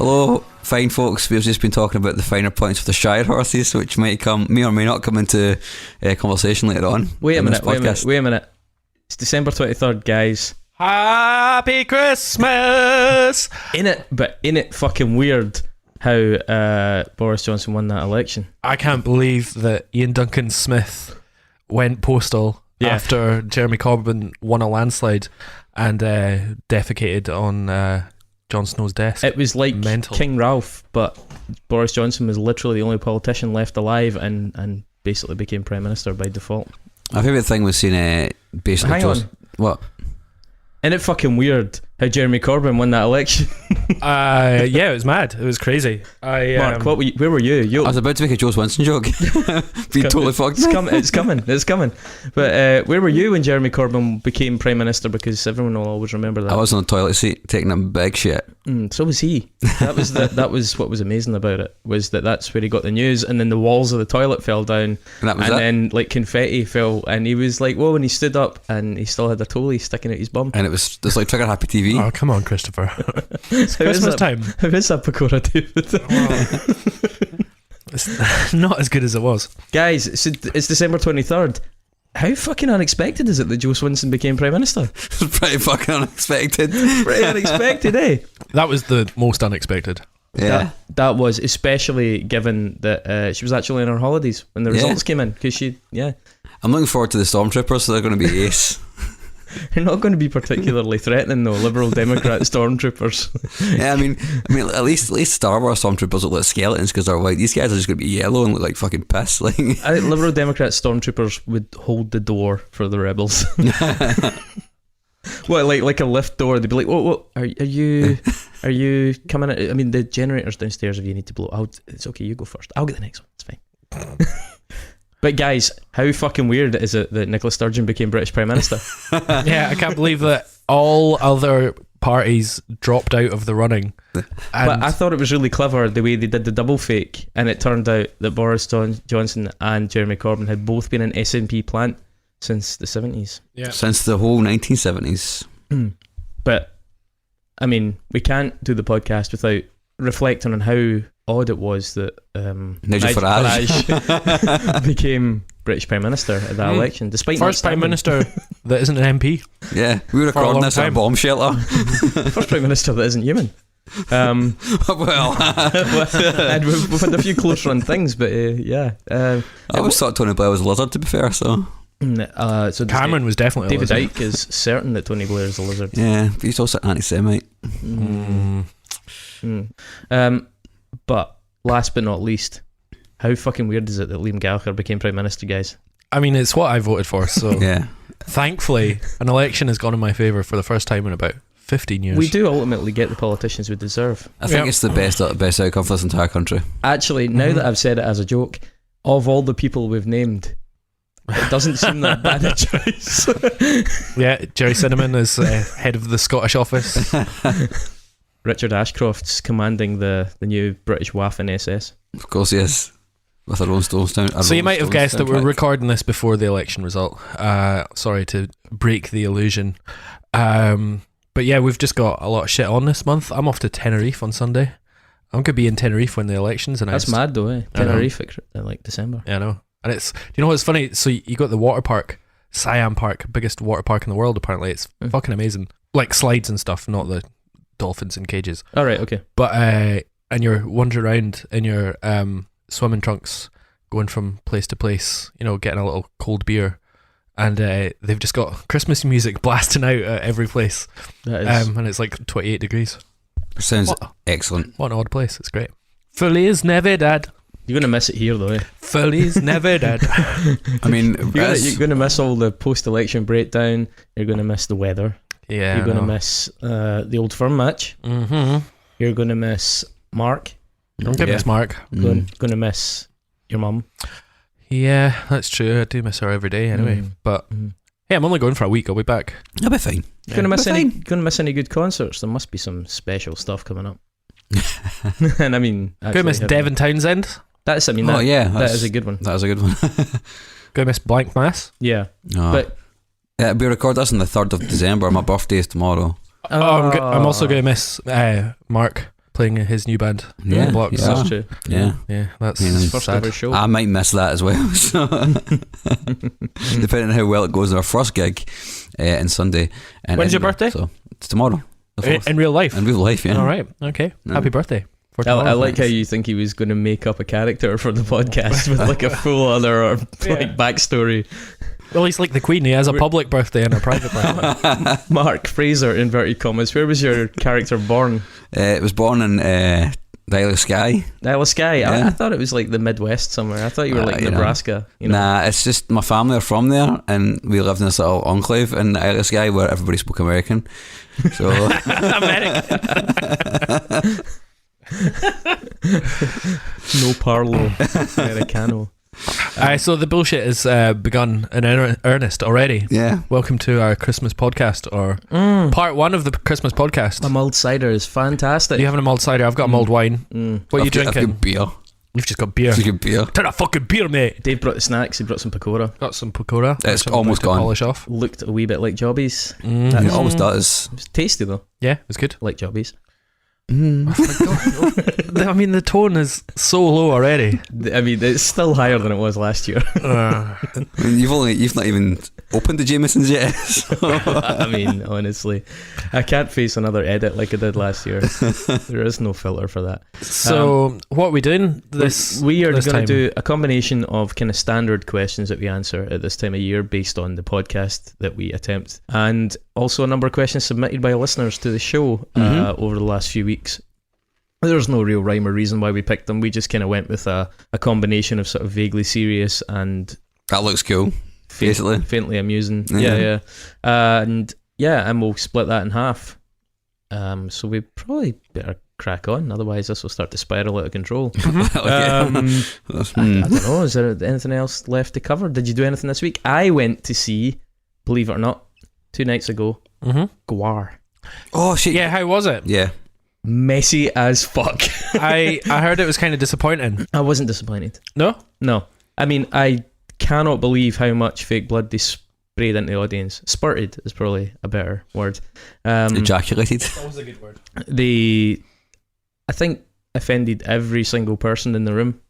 Hello, fine folks. We've just been talking about the finer points of the Shire horses, which may or may not come into conversation later on. Wait a minute. It's December 23rd, guys. Happy Christmas! But in it fucking weird how Boris Johnson won that election. I can't believe that Ian Duncan Smith went postal after Jeremy Corbyn won a landslide and defecated on Jon Snow's desk. It was like mental. King Ralph, but Boris Johnson was literally the only politician left alive and basically became Prime Minister by default. My favourite thing was seeing basically... Hang on. What? Isn't it fucking weird how Jeremy Corbyn won that election? Yeah, it was mad. It was crazy. Mark, where were you? I was about to make a Joe Winston joke. Being totally fucked. It's coming. But where were you when Jeremy Corbyn became Prime Minister? Because everyone will always remember that. I was on the toilet seat taking a big shit. So was he. That was what was amazing about it, was that's where he got the news, and then the walls of the toilet fell down, and then like confetti fell, and he was like, whoa, and he stood up and he still had a tolly sticking out his bum. And it was just like Trigger Happy TV. Oh, come on, Christopher. It's Christmas time. How is that Pakora, David? It's not as good as it was. Guys, it's December 23rd. How fucking unexpected is it that Joe Swinson became Prime Minister? It's pretty fucking unexpected. Pretty unexpected, eh? That was the most unexpected. Yeah. That was, especially given that she was actually on her holidays when the results came in. Because I'm looking forward to the Stormtroopers, so they're going to be ace. They're not going to be particularly threatening, though. Liberal Democrat stormtroopers. Yeah, I mean, at least Star Wars stormtroopers look like skeletons because they're white. These guys are just going to be yellow and look like fucking piss. Like, I think Liberal Democrat stormtroopers would hold the door for the rebels. What, like a lift door? They'd be like, "What? Are you coming in? I mean, the generator's downstairs. If you need to blow, it's okay. You go first. I'll get the next one. It's fine." But guys, how fucking weird is it that Nicola Sturgeon became British Prime Minister? Yeah, I can't believe that all other parties dropped out of the running. But I thought it was really clever the way they did the double fake, and it turned out that Boris Johnson and Jeremy Corbyn had both been in SNP plant since the 70s. Yeah. Since the whole 1970s. But, I mean, we can't do the podcast without reflecting on how odd it was that Nigel Farage became British Prime Minister at that election, despite first Prime Minister that isn't an MP. Yeah, we were recording this at a bomb shelter. First Prime Minister that isn't human. And we've had a few close run things, but I always thought Tony Blair was a lizard, to be fair. So Cameron was definitely David a lizard. Icke is certain that Tony Blair is a lizard. Yeah, but he's also anti-Semite. But last but not least, how fucking weird is it that Liam Gallagher became Prime Minister, guys? I mean, it's what I voted for, so yeah. Thankfully, an election has gone in my favour for the first time in about 15 years. We do ultimately get the politicians we deserve. I think it's the best outcome for this entire country. Actually, now that I've said it as a joke, of all the people we've named, it doesn't seem that bad a choice. Yeah, Jerry Cinnamon is head of the Scottish office. Richard Ashcroft's commanding the new British Waffen SS. Of course, yes. With a Rolling Stones sound. So you might have guessed that we're recording this before the election result. Sorry to break the illusion. But yeah, we've just got a lot of shit on this month. I'm off to Tenerife on Sunday. I'm going to be in Tenerife when the election's announced. That's mad though, eh? Tenerife in like December. Yeah, I know. And do you know what's funny? So you got the water park, Siam Park, biggest water park in the world apparently. It's fucking amazing. Like slides and stuff, not the dolphins in cages. All right, okay. But and you're wandering around in your swimming trunks, going from place to place, getting a little cold beer, and they've just got Christmas music blasting out at every place. That is. And it's like 28 degrees. Sounds excellent. What an odd place. It's great. Feliz Navidad. You're going to miss it here though, eh? Feliz Navidad. I mean, you're going to miss all the post-election breakdown. You're going to miss the weather. Yeah, you're going to miss the Old Firm match. You're going to miss Mark. Don't miss Mark. Going to miss your mum. Yeah, that's true. I do miss her every day anyway. But hey, I'm only going for a week. I'll be back. I'll be fine. Going to miss any good concerts? There must be some special stuff coming up. And I mean, going to miss Devin Townsend. That is a good one. That is a good one. Going to miss Blank Mass. Yeah, but we record this on the 3rd of December. My birthday is tomorrow. I'm also going to miss Mark. playing his new band. Yeah, The Blocks. yeah. That's true. Yeah. That's His first sad. ever show. I might miss that as well. So depending on how well it goes on our first gig in Sunday. In When's your Edinburgh. birthday? So it's tomorrow. The 4th. In real life. In real life, yeah. All right. Okay. No. Happy birthday. For I tomorrow. like how you think he was going to make up a character for the podcast with like a full other like backstory. Well, he's like the Queen. He has a public birthday and a private birthday. Mark Fraser, inverted commas. Where was your character born? It was born in the Isle of Skye. Isle of Skye. Yeah. I thought it was like the Midwest somewhere. I thought you were like you know. Nebraska. You know? Nah, it's just my family are from there, and we lived in this little enclave in the Isle of Skye where everybody spoke American. So No parlo Americano. So the bullshit has begun in earnest already. yeah. Welcome to our Christmas podcast, or part one of the Christmas podcast. My mulled cider is fantastic. You having a mulled cider? I've got a mulled wine. What are you I've drinking? got beer. You've just got beer. It's a good beer. Turn a fucking beer, mate. Dave brought the snacks. He brought some pakora. Got some pakora. It's which I'm almost about to gone. Polish off. Looked a wee bit like jobbies. It almost does. It was tasty though, Yeah, it's good. like jobbies. I mean, the tone is so low already. I mean, it's still higher than it was last year. I mean, you've not even opened the Jamesons yet. So. I mean, honestly, I can't face another edit like I did last year. There is no filter for that. So, what are we doing this? We are this going time? to do a combination of kind of standard questions that we answer at this time of year based on the podcast that we attempt, and also a number of questions submitted by listeners to the show over the last few weeks. There's no real rhyme or reason why we picked them. We just kind of went with a combination of sort of vaguely serious and That looks cool. Basically. faintly amusing. Yeah. And we'll split that in half. So we probably better crack on, otherwise this will start to spiral out of control. I don't know, is there anything else left to cover? Did you do anything this week? I went to see, believe it or not, 2 nights ago, Gwar. Oh shit. Yeah, how was it? Yeah. Messy as fuck. I heard it was kind of disappointing. I wasn't disappointed. No? No. I mean, I cannot believe how much fake blood they sprayed into the audience. Spurted is probably a better word. Ejaculated. That was a good word. They, I think, offended every single person in the room.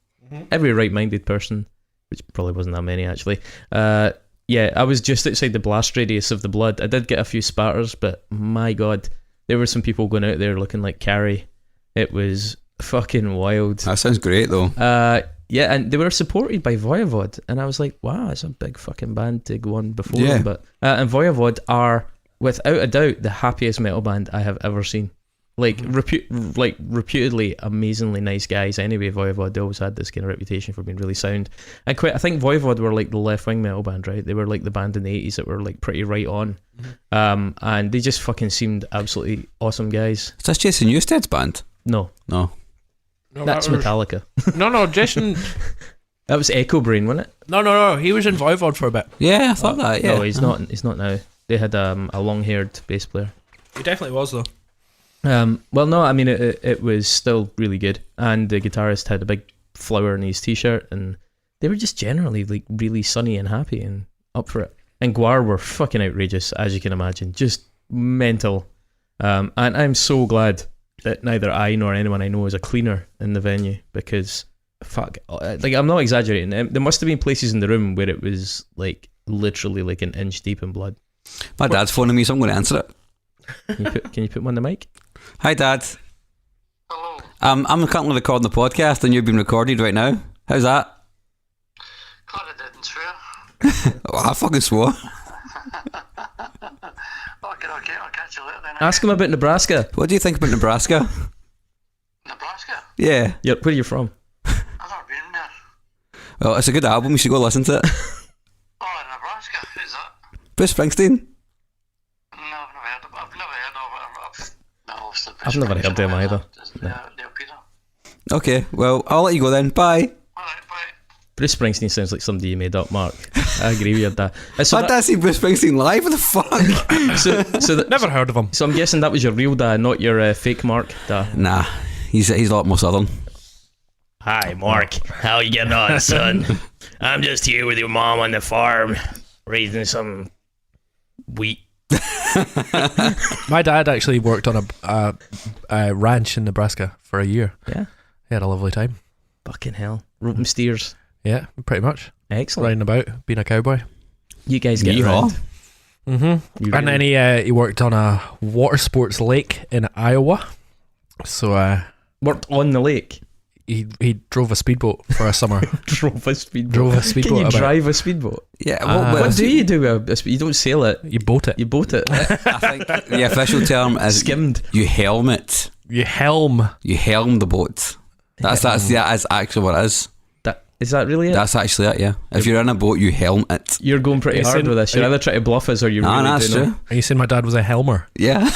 Every right-minded person, which probably wasn't that many actually. Yeah, I was just outside the blast radius of the blood. I did get a few spatters, but my god, there were some people going out there looking like Carrie. It was fucking wild. That sounds great though. Yeah, and they were supported by Voivod, and I was like, wow, it's a big fucking band to go on before Yeah. them. But and Voivod are, without a doubt, the happiest metal band I have ever seen. Like, reputedly amazingly nice guys. Anyway, Voivod, they always had this kind of reputation for being really sound. And I think Voivod were like the left-wing metal band, right? They were like the band in the 80s that were like pretty right on. And they just fucking seemed absolutely awesome guys. Is this Jason Newsted's band? No, No. No, that's that was- Metallica. No, Jason. That was Echo Brain, wasn't it? No. He was in Voivod for a bit. Yeah, I thought that. Yeah. No, he's not. He's not now. They had a long-haired bass player. He definitely was, though. Well, no, I mean it was still really good, and the guitarist had a big flower in his t-shirt, and they were just generally like really sunny and happy and up for it. And Gwar were fucking outrageous, as you can imagine, just mental. And I'm so glad that neither I nor anyone I know is a cleaner in the venue, because fuck, like I'm not exaggerating. There must have been places in the room where it was like literally like an inch deep in blood. My dad's phoning me, so I'm going to answer it. Can you put him on the mic? Hi, Dad. Hello. I'm currently recording the podcast, and you've been recorded right now. How's that? God, I didn't swear. Oh, I fucking swore. Okay, I'll catch you later then. Ask him about Nebraska. What do you think about Nebraska? Nebraska? Yeah. Yeah, where are you from? I've never been there. Well, it's a good album. You should go listen to it. Oh, Nebraska? Who's that? Bruce Springsteen. No, I've never heard of it. I've never heard of him either. Neil Peter. Okay, well, I'll let you go then. Bye. Alright, bye. Bruce Springsteen sounds like somebody you made up, Mark. I agree with you on that. So, My dad seen Bruce Springsteen live. What the fuck? Never heard of him. So I'm guessing that was your real dad, not your fake Mark dad. Nah, he's a lot more southern. Hi, Mark. How you getting on, son? I'm just here with your mom on the farm, raising some wheat My dad actually worked on a ranch in Nebraska for a year. Yeah. He had a lovely time. Fucking hell. Roping steers. Yeah, pretty much. Excellent. Riding about, being a cowboy. You guys get Yeehaw. around. Mm-hmm. You And then he worked on a water sports lake in Iowa. So worked on the lake. he drove a speedboat for a summer. Drove a speedboat. Drove a speedboat. Can you about. drive a speedboat? Yeah. What do you do? You don't sail it. You boat it. You boat it. I think the official term is Skimmed. you helm it. You helm. You helm the boat. That is actually what it is. Is that really it? That's actually it, yeah. If you're in a boat, you helm it. You're going pretty Are you hard saying- with this. You're either trying to bluff us or you really that's do know. true. Are you saying my dad was a helmer? Yeah.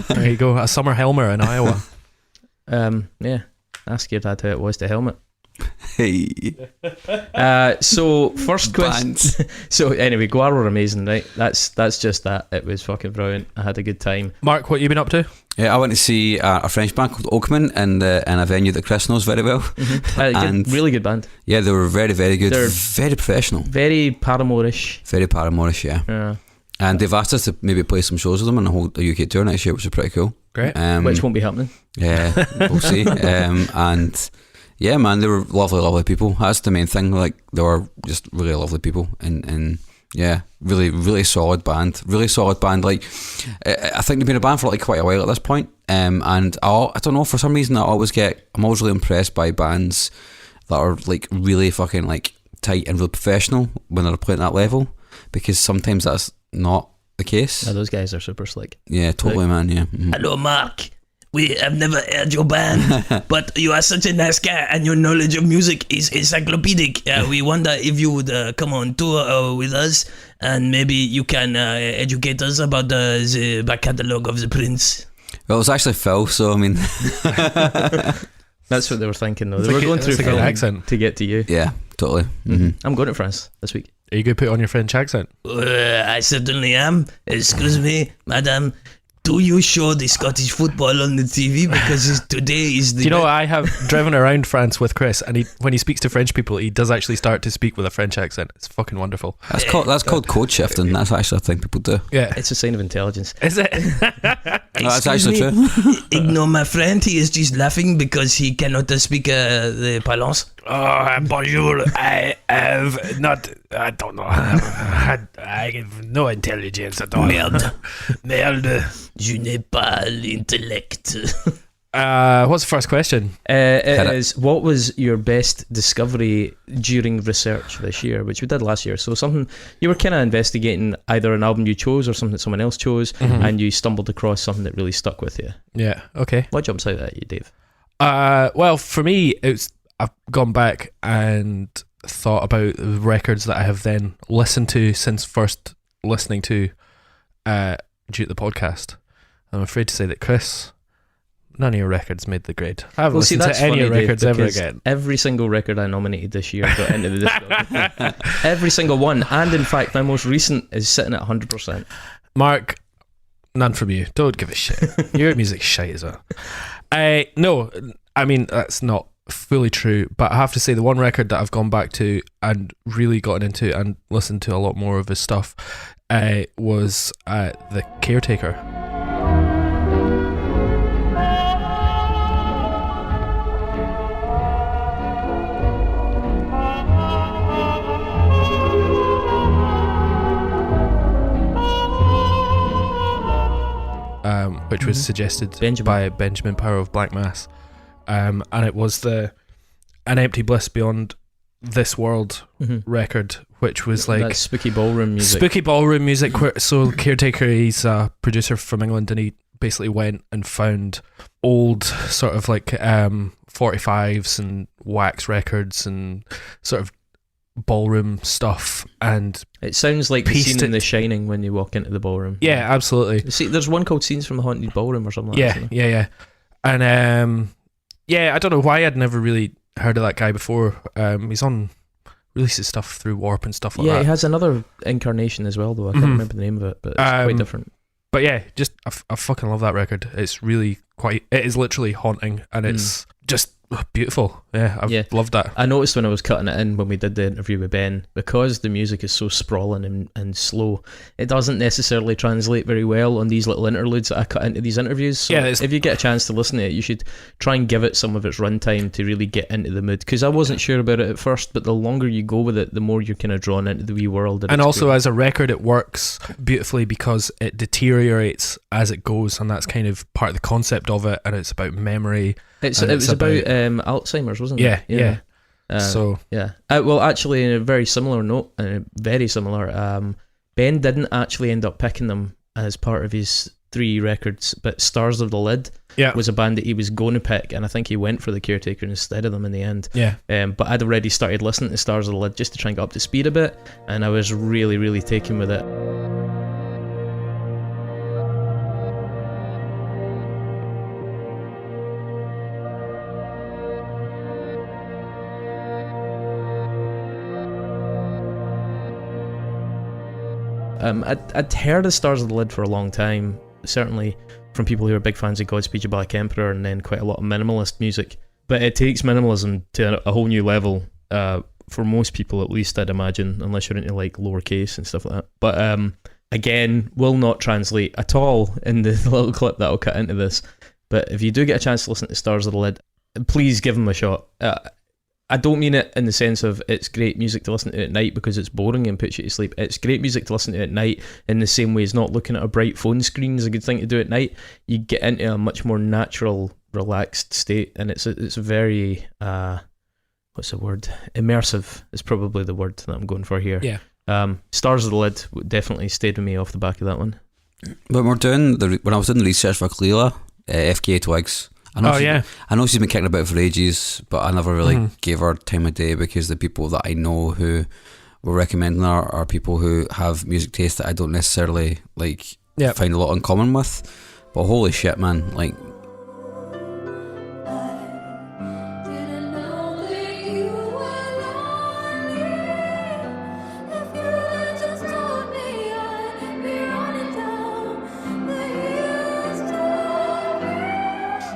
There you go. A summer helmer in Iowa. Yeah. Ask your dad how it was to helmet. Hey. So first question. Bands. So anyway, Gwar were amazing, right? That's just that. It was fucking brilliant. I had a good time. Mark, what you been up to? Yeah, I went to see a French band called Oakman in a venue that Chris knows very well. And- Really good band. Yeah, they were very, very good. They're- very professional. Very Paramore-ish. Very Paramore-ish, yeah. Yeah. And they've asked us to maybe play some shows with them and hold a UK tour next year, which is pretty cool. Great. Which won't be happening. Yeah, we'll see. And yeah, man, they were lovely, lovely people. That's the main thing. Like, they were just really lovely people, and yeah, really, really solid band. Really solid band. Like, I think they've been a band for like quite a while at this point. And I don't know, for some reason I'm always really impressed by bands that are like really fucking like tight and really professional when they're playing at that level, because sometimes that's not the case. Yeah, those guys are super slick. Yeah, totally, man. Yeah. Mhm. Hello, Mark. We have never heard your band, but you are such a nice guy and your knowledge of music is encyclopedic. We wonder if you would come on tour with us and maybe you can educate us about the back catalogue of the Prince. Well, it was actually Phil, so I mean, That's what they were thinking though. They It's were like going a- through it's like an film accent. to get to you. yeah, totally. Mm-hmm. I'm going to France this week. Are you going to put on your French accent? I certainly am. Excuse me, madam. Do you show the Scottish football on the TV? Because today is the... Do you know, I have driven around France with Chris, and when he speaks to French people, he does actually start to speak with a French accent. It's fucking wonderful. That's called code shifting. That's actually a thing people do. Yeah. It's a sign of intelligence. Is it? That's Excuse actually me? true. Ignore my friend. He is just laughing because he cannot speak the parlance. Oh, bonjour. I have not... I don't know. I have no intelligence at all. Merde. Merde. Je n'ai pas l'intellect. What's the first question? It it. is, what was your best discovery during research this year, which we did last year? So something you were kind of investigating, either an album you chose or something that someone else chose, and you stumbled across something that really stuck with you. Yeah, okay. What jumps out at you, Dave? Well, for me, I've gone back and thought about the records that I have then listened to since first listening to due to the podcast. I'm afraid to say that, Chris, none of your records made the grade. I haven't listened to any of your Dave, records ever because again. every single record I nominated this year got into the discography. Every single one. And in fact, my most recent is sitting at 100%. Mark, none from you. Don't give a shit. Your music's shite as well. No, I mean, that's not fully true, but I have to say the one record that I've gone back to and really gotten into and listened to a lot more of his stuff was The Caretaker. Which was suggested by Benjamin Power of Black Mass, and it was An Empty Bliss Beyond This World record, which was like That's spooky ballroom music. spooky ballroom music. So Caretaker, he's a producer from England, and he basically went and found old sort of like 45s and wax records and sort of ballroom stuff, and It sounds like the Pieced scene in it- The Shining when you walk into the ballroom. yeah, absolutely. See, there's one called Scenes from the Haunted Ballroom or something like Yeah, that. yeah. And I don't know why I'd never really heard of that guy before. He's on releases stuff through Warp and stuff like Yeah, that. he has another incarnation as well, though. I can't remember the name of it, but it's quite different. But yeah, just I fucking love that record. It's really it is literally haunting, and it's just beautiful. Yeah, I've loved that. I noticed when I was cutting it in when we did the interview with Ben, because the music is so sprawling and slow, it doesn't necessarily translate very well on these little interludes that I cut into these interviews. So if you get a chance to listen to it, you should try and give it some of its runtime to really get into the mood. Because I wasn't sure about it at first, but the longer you go with it, the more you're kind of drawn into the wee world. And also, as a record, it works beautifully because it deteriorates as it goes, and that's kind of part of the concept of it. And it's about memory. It was about Alzheimer's, wasn't it? Yeah. Well, actually, in a very similar note, Ben didn't actually end up picking them as part of his 3 records, but Stars of the Lid was a band that he was going to pick, and I think he went for The Caretaker instead of them in the end. But I'd already started listening to Stars of the Lid just to try and get up to speed a bit, and I was really, really taken with it. I'd heard of Stars of the Lid for a long time, certainly from people who are big fans of Godspeed You Black Emperor, and then quite a lot of minimalist music. But it takes minimalism to a whole new level, for most people at least, I'd imagine, unless you're into like lowercase and stuff like that. But again, will not translate at all in the little clip that I'll cut into this. But if you do get a chance to listen to Stars of the Lid, please give them a shot. I don't mean it in the sense of it's great music to listen to at night because it's boring and puts you to sleep. It's great music to listen to at night in the same way as not looking at a bright phone screen is a good thing to do at night. You get into a much more natural, relaxed state, and it's very what's the word? Immersive is probably the word that I'm going for here. Yeah. Stars of the Lid definitely stayed with me off the back of that one. When I was doing the research for Cleela, FKA Twigs. I know she's been kicking about for ages, but I never really gave her time of day because the people that I know who were recommending her are people who have music taste that I don't necessarily find a lot in common with. But holy shit, man! Like,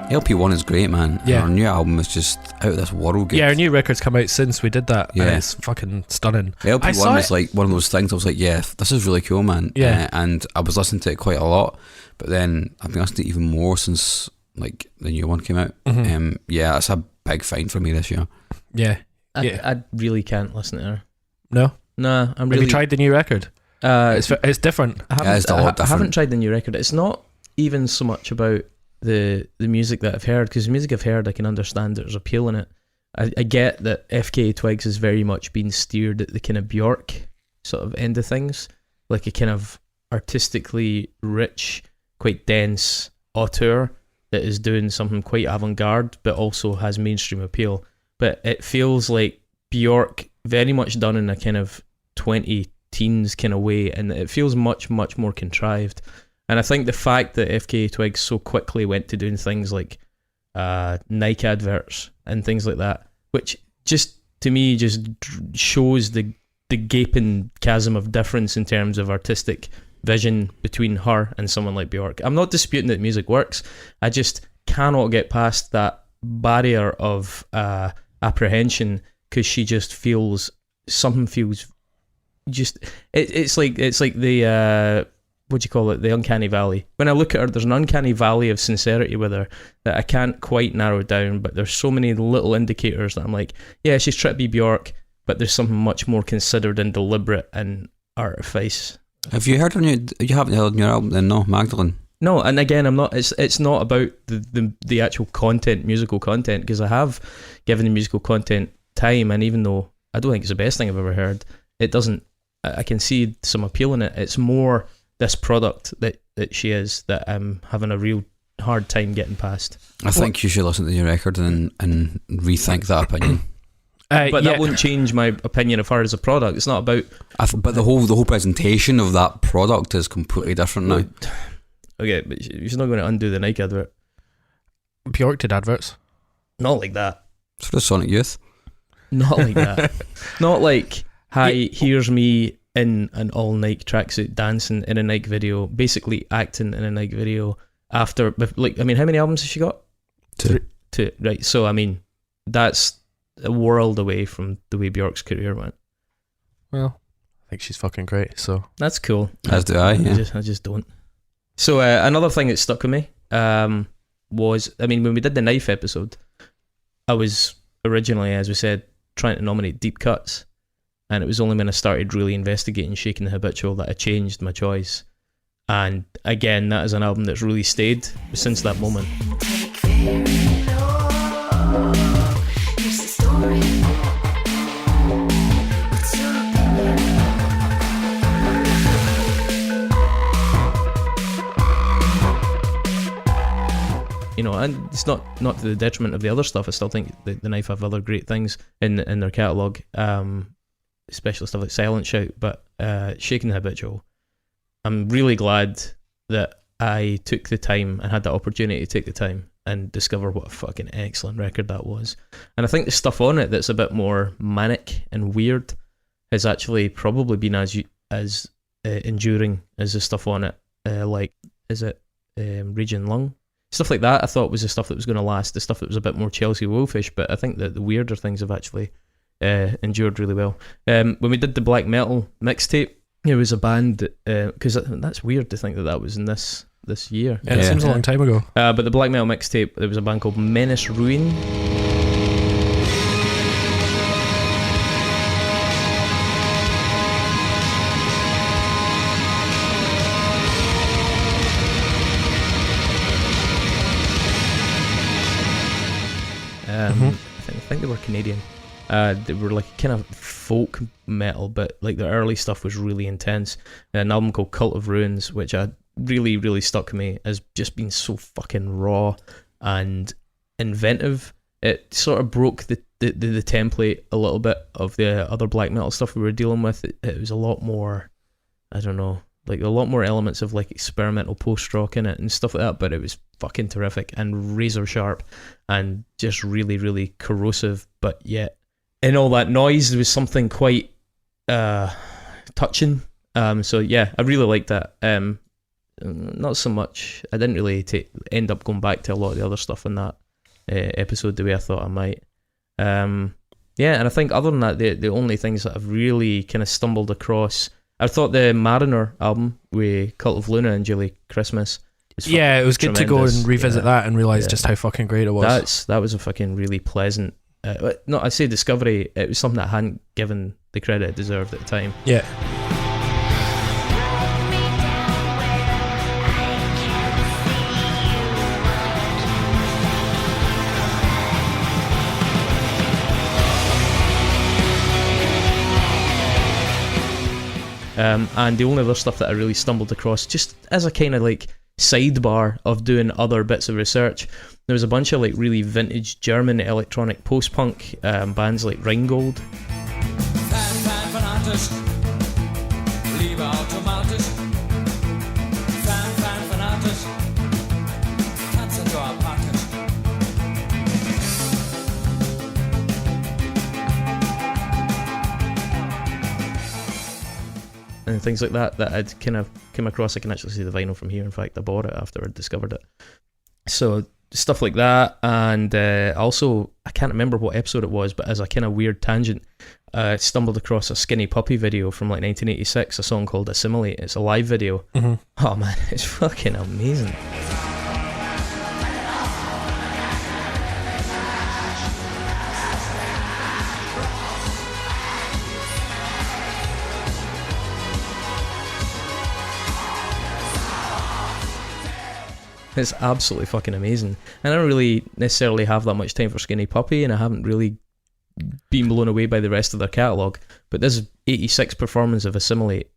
LP1 is great, man. Yeah. And our new album is just out of this world good. Yeah, our new record's come out since we did that. Yeah. And it's fucking stunning. LP1 was like one of those things I was like, yeah, this is really cool, man. Yeah. And I was listening to it quite a lot, but then I've been listening to it even more since like the new one came out. Yeah, it's a big find for me this year. Yeah. I really can't listen to her. No? Nah, I'm really... Have you tried the new record? It's different. I haven't tried the new record. It's not even so much about the music that I've heard, because the music I've heard I can understand there's appeal in it. I get that FKA Twigs has very much been steered at the kind of Bjork sort of end of things, like a kind of artistically rich, quite dense auteur that is doing something quite avant-garde but also has mainstream appeal. But it feels like Bjork very much done in a kind of 20-teens kind of way, and it feels much, much more contrived. And I think the fact that FKA Twigs so quickly went to doing things like Nike adverts and things like that, which just, to me, just shows the gaping chasm of difference in terms of artistic vision between her and someone like Bjork. I'm not disputing that music works. I just cannot get past that barrier of apprehension, because she just feels, something feels just, it's like the... what do you call it? The uncanny valley. When I look at her, there's an uncanny valley of sincerity with her that I can't quite narrow down, but there's so many little indicators that I'm like, yeah, she's trying to be Bjork, but there's something much more considered and deliberate and artifice. Have you heard her new? You haven't heard her new album then, no, Magdalene? No, and again, I'm not. It's not about the actual content, musical content, because I have given the musical content time, and even though I don't think it's the best thing I've ever heard, it doesn't. I can see some appeal in it. It's more this product that she is that I'm having a real hard time getting past. I think you should listen to your record and rethink that opinion. But that won't change my opinion of her as a product. It's not about... But the whole presentation of that product is completely different now. Okay, but she's not going to undo the Nike advert. Bjork did adverts. Not like that. So does Sonic Youth. Not like that. Not like, hi, here's me in an all Nike tracksuit dancing in a Nike video, basically acting in a Nike video after, like, I mean, how many albums has she got? Two. Right, so I mean, that's a world away from the way Bjork's career went. Well, I think she's fucking great. So That's cool. As do I. Yeah. I just don't. So another thing that stuck with me was, I mean, when we did the knife episode, I was originally, as we said, trying to nominate deep cuts, and it was only when I started really investigating Shaking the Habitual that I changed my choice. And again, that is an album that's really stayed since that moment. You know, and it's not to the detriment of the other stuff. I still think the Knife have other great things in their catalogue, especially stuff like Silent Shout. But Shaking the Habitual, I'm really glad that I took the time and had the opportunity to take the time and discover what a fucking excellent record that was. And I think the stuff on it that's a bit more manic and weird has actually probably been as enduring as the stuff on it. Like, is it Raging Lung? Stuff like that I thought was the stuff that was going to last, the stuff that was a bit more Chelsea Wolfish, but I think that the weirder things have actually endured really well. When we did the black metal mixtape, it was a band, because that's weird to think that was in this year. yeah, it seems a long time ago. But the black metal mixtape, there was a band called Menace Ruin. I think they were Canadian. They were like kind of folk metal, but like the early stuff was really intense. An album called Cult of Ruins, which really, really stuck with me as just being so fucking raw and inventive. It sort of broke the template a little bit of the other black metal stuff we were dealing with. It was a lot more, I don't know, like a lot more elements of like experimental post-rock in it and stuff like that, but it was fucking terrific and razor sharp and just really, really corrosive, but yet in all that noise there was something quite touching. So yeah, I really liked that. Not so much, I didn't really end up going back to a lot of the other stuff in that episode the way I thought I might. Yeah, and I think other than that, the only things that I've really kind of stumbled across, I thought the Mariner album with Cult of Luna and Julie Christmas was Yeah, it was good to go tremendous. and revisit Yeah. that and realise Yeah. just how fucking great it was. That was a fucking really pleasant, no, I say discovery, it was something that I hadn't given the credit it deserved at the time. Yeah. And the only other stuff that I really stumbled across, just as a kind of like sidebar of doing other bits of research, there was a bunch of like really vintage German electronic post-punk bands like Rheingold. And things like that I'd kind of come across. I can actually see the vinyl from here. In fact, I bought it after I discovered it. So stuff like that, and also I can't remember what episode it was, but as a kind of weird tangent, stumbled across a Skinny Puppy video from like 1986, a song called Assimilate. It's a live video. Mm-hmm. Oh man, it's fucking amazing. It's absolutely fucking amazing. And I don't really necessarily have that much time for Skinny Puppy, and I haven't really been blown away by the rest of their catalogue. But this 86 performance of Assimilate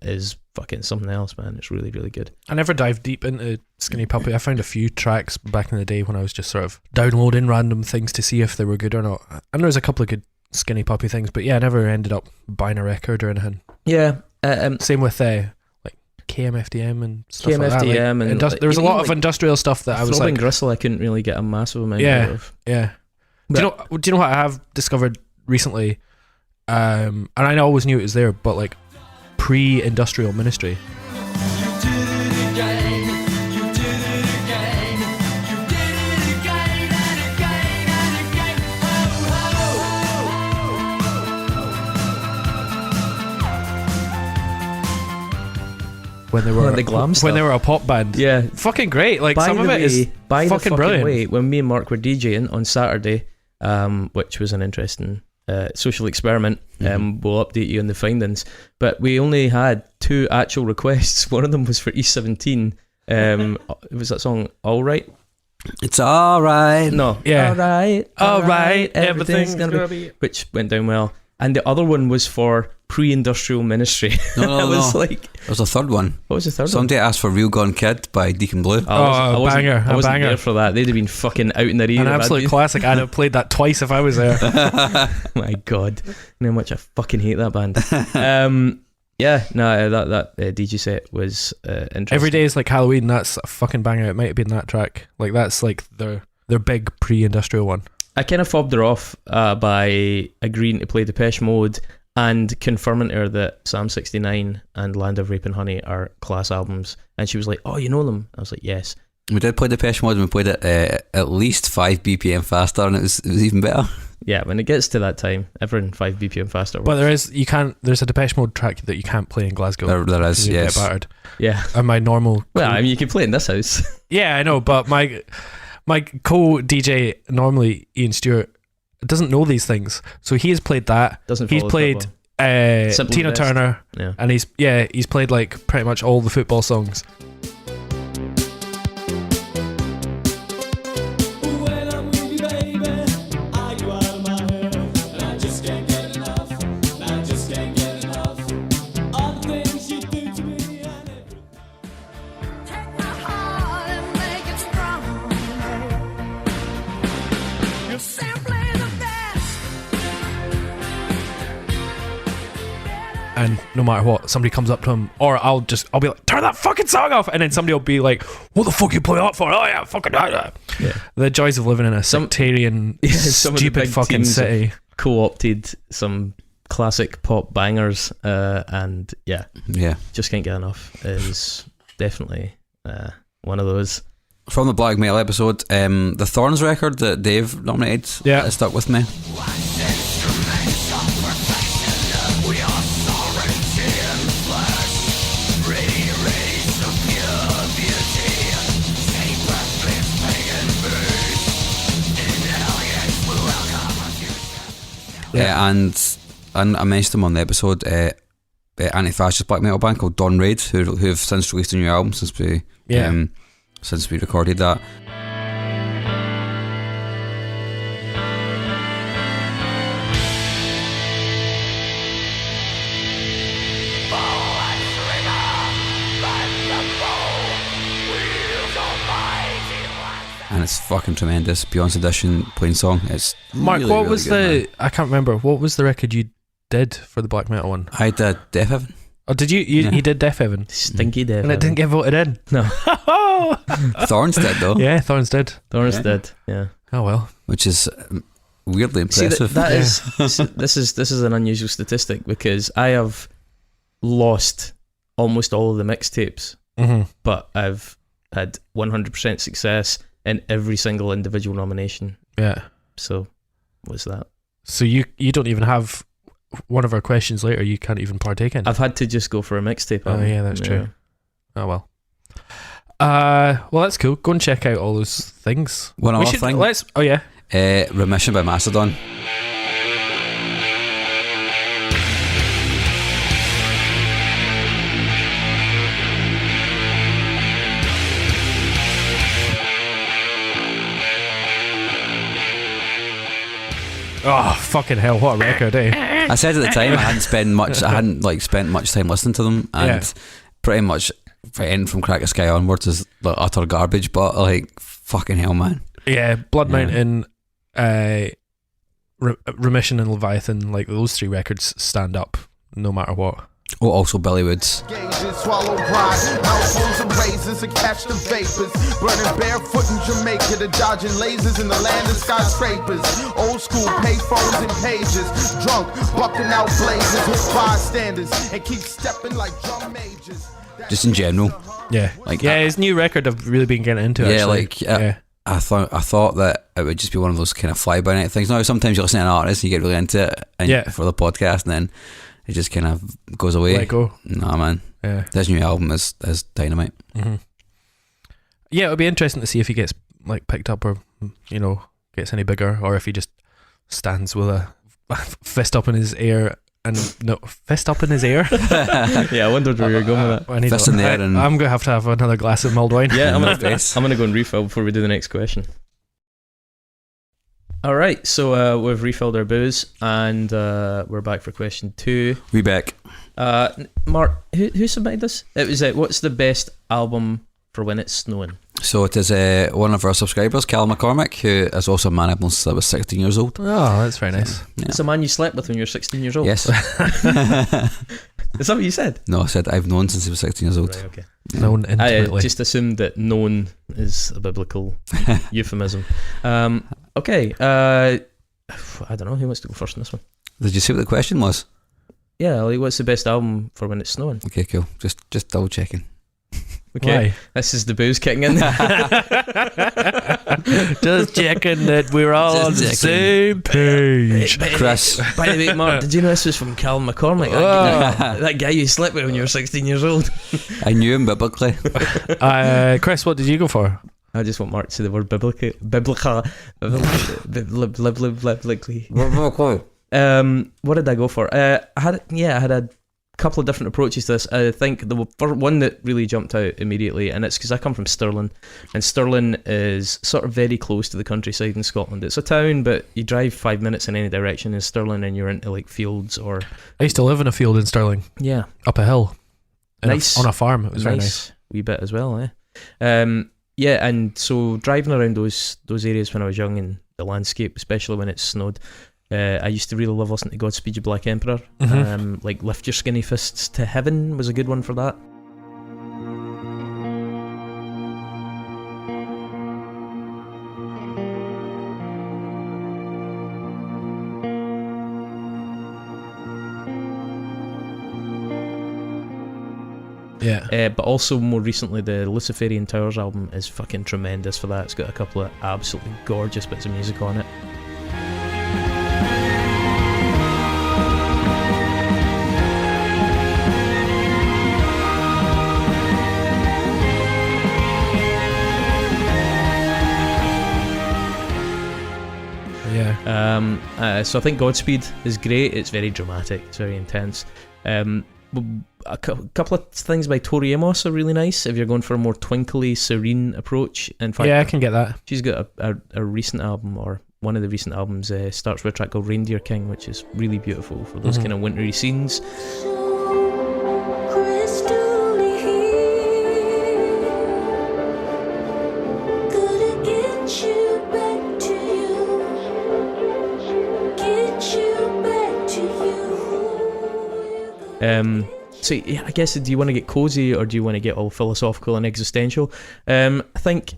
is fucking something else, man. It's really, really good. I never dived deep into Skinny Puppy. I found a few tracks back in the day when I was just sort of downloading random things to see if they were good or not. And there was a couple of good Skinny Puppy things, but yeah, I never ended up buying a record or anything. Yeah. Same with like KMFDM and stuff like that. KMFDM Like, and there was a even lot of like industrial stuff that I was Throbbing like, Gristle, I couldn't really get a massive amount Yeah. of. yeah. Do you know what I have discovered recently? And I always knew it was there, but like pre-industrial ministry. when they were The glam when stuff. they were a pop band. Yeah. Fucking great. Like By some the of it is way, by the fucking fucking brilliant. way, when me and Mark were DJing on Saturday, which was an interesting social experiment, we'll update you on the findings. But we only had 2 actual requests. One of them was for E17. It was that song All Right? It's all right. No. Yeah. All right. Everything's gonna gonna be. Which went down well. And the other one was for Pre-Industrial Ministry. No, I was no. like, There was a third one. what was the third one? Somebody asked for Real Gone Kid by Deacon Blue. I wasn't- banger, I a wasn't banger. there for that. They'd have been fucking out in their ear. An if I'd absolute been- classic. I'd have played that twice if I was there. My God, you know how much I fucking hate that band. Yeah, no, that DJ set was interesting. Every Day is Like Halloween. That's a fucking banger. It might have been that track. Like that's like their big pre-industrial one. I kind of fobbed her off by agreeing to play Depeche Mode and confirming to her that Psalm 69 and Land of Rape and Honey are class albums, and she was like, "Oh, you know them?" I was like, "Yes." We did play Depeche Mode and we played it at least 5 BPM faster, and it was even better. Yeah, when it gets to that time, everyone 5 BPM faster. But there's a Depeche Mode track that you can't play in Glasgow. There is, You yes. get battered. Yeah. And my normal Well, I mean, you can play in this house. yeah, I know, but my co-DJ normally Ian Stewart doesn't know these things, so he has played that. Doesn't He's follow played Simple Tina Best. Turner, Yeah. and he's played like pretty much all the football songs. And no matter what, somebody comes up to him, or I'll be like, turn that fucking song off, and then somebody will be like, what the fuck you play that for? Oh yeah, fucking yeah. The joys of living in a sectarian, some of the stupid big fucking teams city. Co-opted some classic pop bangers, and yeah, just can't get enough. Is definitely one of those. From the black metal episode, the Thorns record that Dave nominated, that stuck with me. And I mentioned them on the episode, anti-fascist black metal band called Dawn Raid, who have since released a new album since we recorded that. And it's fucking tremendous. Beyond's Edition playing song. It's Mark, really, what really was good, man. I can't remember. What was the record you did for the black metal one? I did Death Heaven. Oh, did you? He did Death Heaven. Stinky Death And it didn't get voted in. No. Thorns did though. Yeah, Thorns did. Thorns did. Yeah. Oh well. Which is weirdly See, impressive. this is an unusual statistic because I have lost almost all of the mixtapes, but I've had 100% success in every single individual nomination. Yeah. So, what's that? So you don't even have one of our questions later. You can't even partake in. I've had to just go for a mixtape. Oh yeah, that's true. Oh well. Well, that's cool. Go and check out all those things. One other thing. Oh yeah. Remission by Mastodon. Oh fucking hell! What a record, eh? I said at the time I hadn't spent much time listening to them, and pretty much anything from Crack the Sky onwards is like utter garbage. But like fucking hell, man. Yeah, Blood Mountain, Remission, and Leviathan. Like those 3 records stand up no matter what. Oh, also Billy Woods. Swallow pride, mouthfuls of razors to catch the vapors. Burning barefoot in Jamaica, to dodging lasers in the land of skyscrapers. Old school payphones and pages. Drunk, bucking out blazes with bystanders and keep stepping like drum majors. Just in general. Yeah, like his new record I've really been getting into. I thought that it would just be one of those kind of fly by night things. Now sometimes you listen to an artist and you get really into it for the podcast, and then it just kind of goes away. Let go. Nah, man. Yeah. This new album is dynamite. Mm-hmm. Yeah, it'll be interesting to see if he gets like picked up or gets any bigger, or if he just stands with a fist up in his air. Fist up in his air. Yeah, I wondered where you're going with that. Fist in the air, and I'm gonna have to have another glass of mulled wine. Yeah, I'm my gonna face. go and refill before we do the next question. All right, so we've refilled our booze, and we're back for question 2. We back. Mark, who submitted this? It was what's the best album for when it's snowing? So it is one of our subscribers, Cal McCormick, who is also a man I've known since I was 16 years old. Oh, that's very nice. Yeah. It's a man you slept with when you were 16 years old. Yes. Is that what you said? No, I said I've known since he was 16 years old. Right, okay. Known I intimately. just assumed that known is a biblical euphemism. Okay. I don't know. Who wants to go first on this one? Did you see what the question was? Yeah, like, what's the best album for when it's snowing? Okay, cool. Just double checking. Okay. Why? This is the booze kicking in. Just checking that we're all Just on the checking. same page. Chris. By the way, Mark, did you know this was from Cal McCormick? That guy you slept with when you were 16 years old. I knew him biblically. Chris, what did you go for? I just want Mark to say the word biblically. What did I go for? I had a couple of different approaches to this. I think the one that really jumped out immediately, and it's because I come from Stirling, and Stirling is sort of very close to the countryside in Scotland. It's a town, but you drive 5 minutes in any direction in Stirling and you're into like fields or... I used to live in a field in Stirling, Yeah. up a hill, Nice. on a farm. It was very nice. Wee bit as well, yeah, and so driving around those areas when I was young, and the landscape, especially when it snowed, I used to really love listening to Godspeed You Black Emperor. Mhm. Like Lift Your Skinny Fists to Heaven was a good one for that. Yeah. But also more recently, the Luciferian Towers album is fucking tremendous for that. It's got a couple of absolutely gorgeous bits of music on it. Yeah. So I think Godspeed is great. It's very dramatic. It's very intense. A couple of things by Tori Amos are really nice if you're going for a more twinkly, serene approach. In fact, Yeah, I can get that. she's got a recent album, or one of the recent albums, starts with a track called Reindeer King, which is really beautiful for those Mhm. kind of wintry scenes. So yeah, I guess, do you want to get cozy or do you want to get all philosophical and existential? I think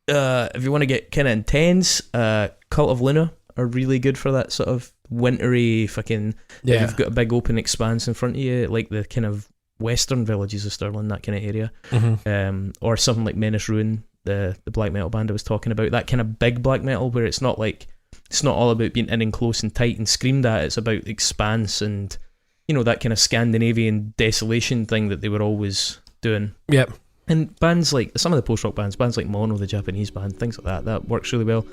if you want to get kind of intense, Cult of Luna are really good for that sort of wintry fucking... Yeah. You've got a big open expanse in front of you, like the kind of western villages of Stirling, that kind of area. Mhm. Or something like Menace Ruin, the black metal band I was talking about, that kind of big black metal where it's not all about being in and close and tight and screamed at. It's about expanse and, that kind of Scandinavian desolation thing that they were always doing. Yep. And bands like some of the post-rock bands like Mono, the Japanese band, things like that works really well.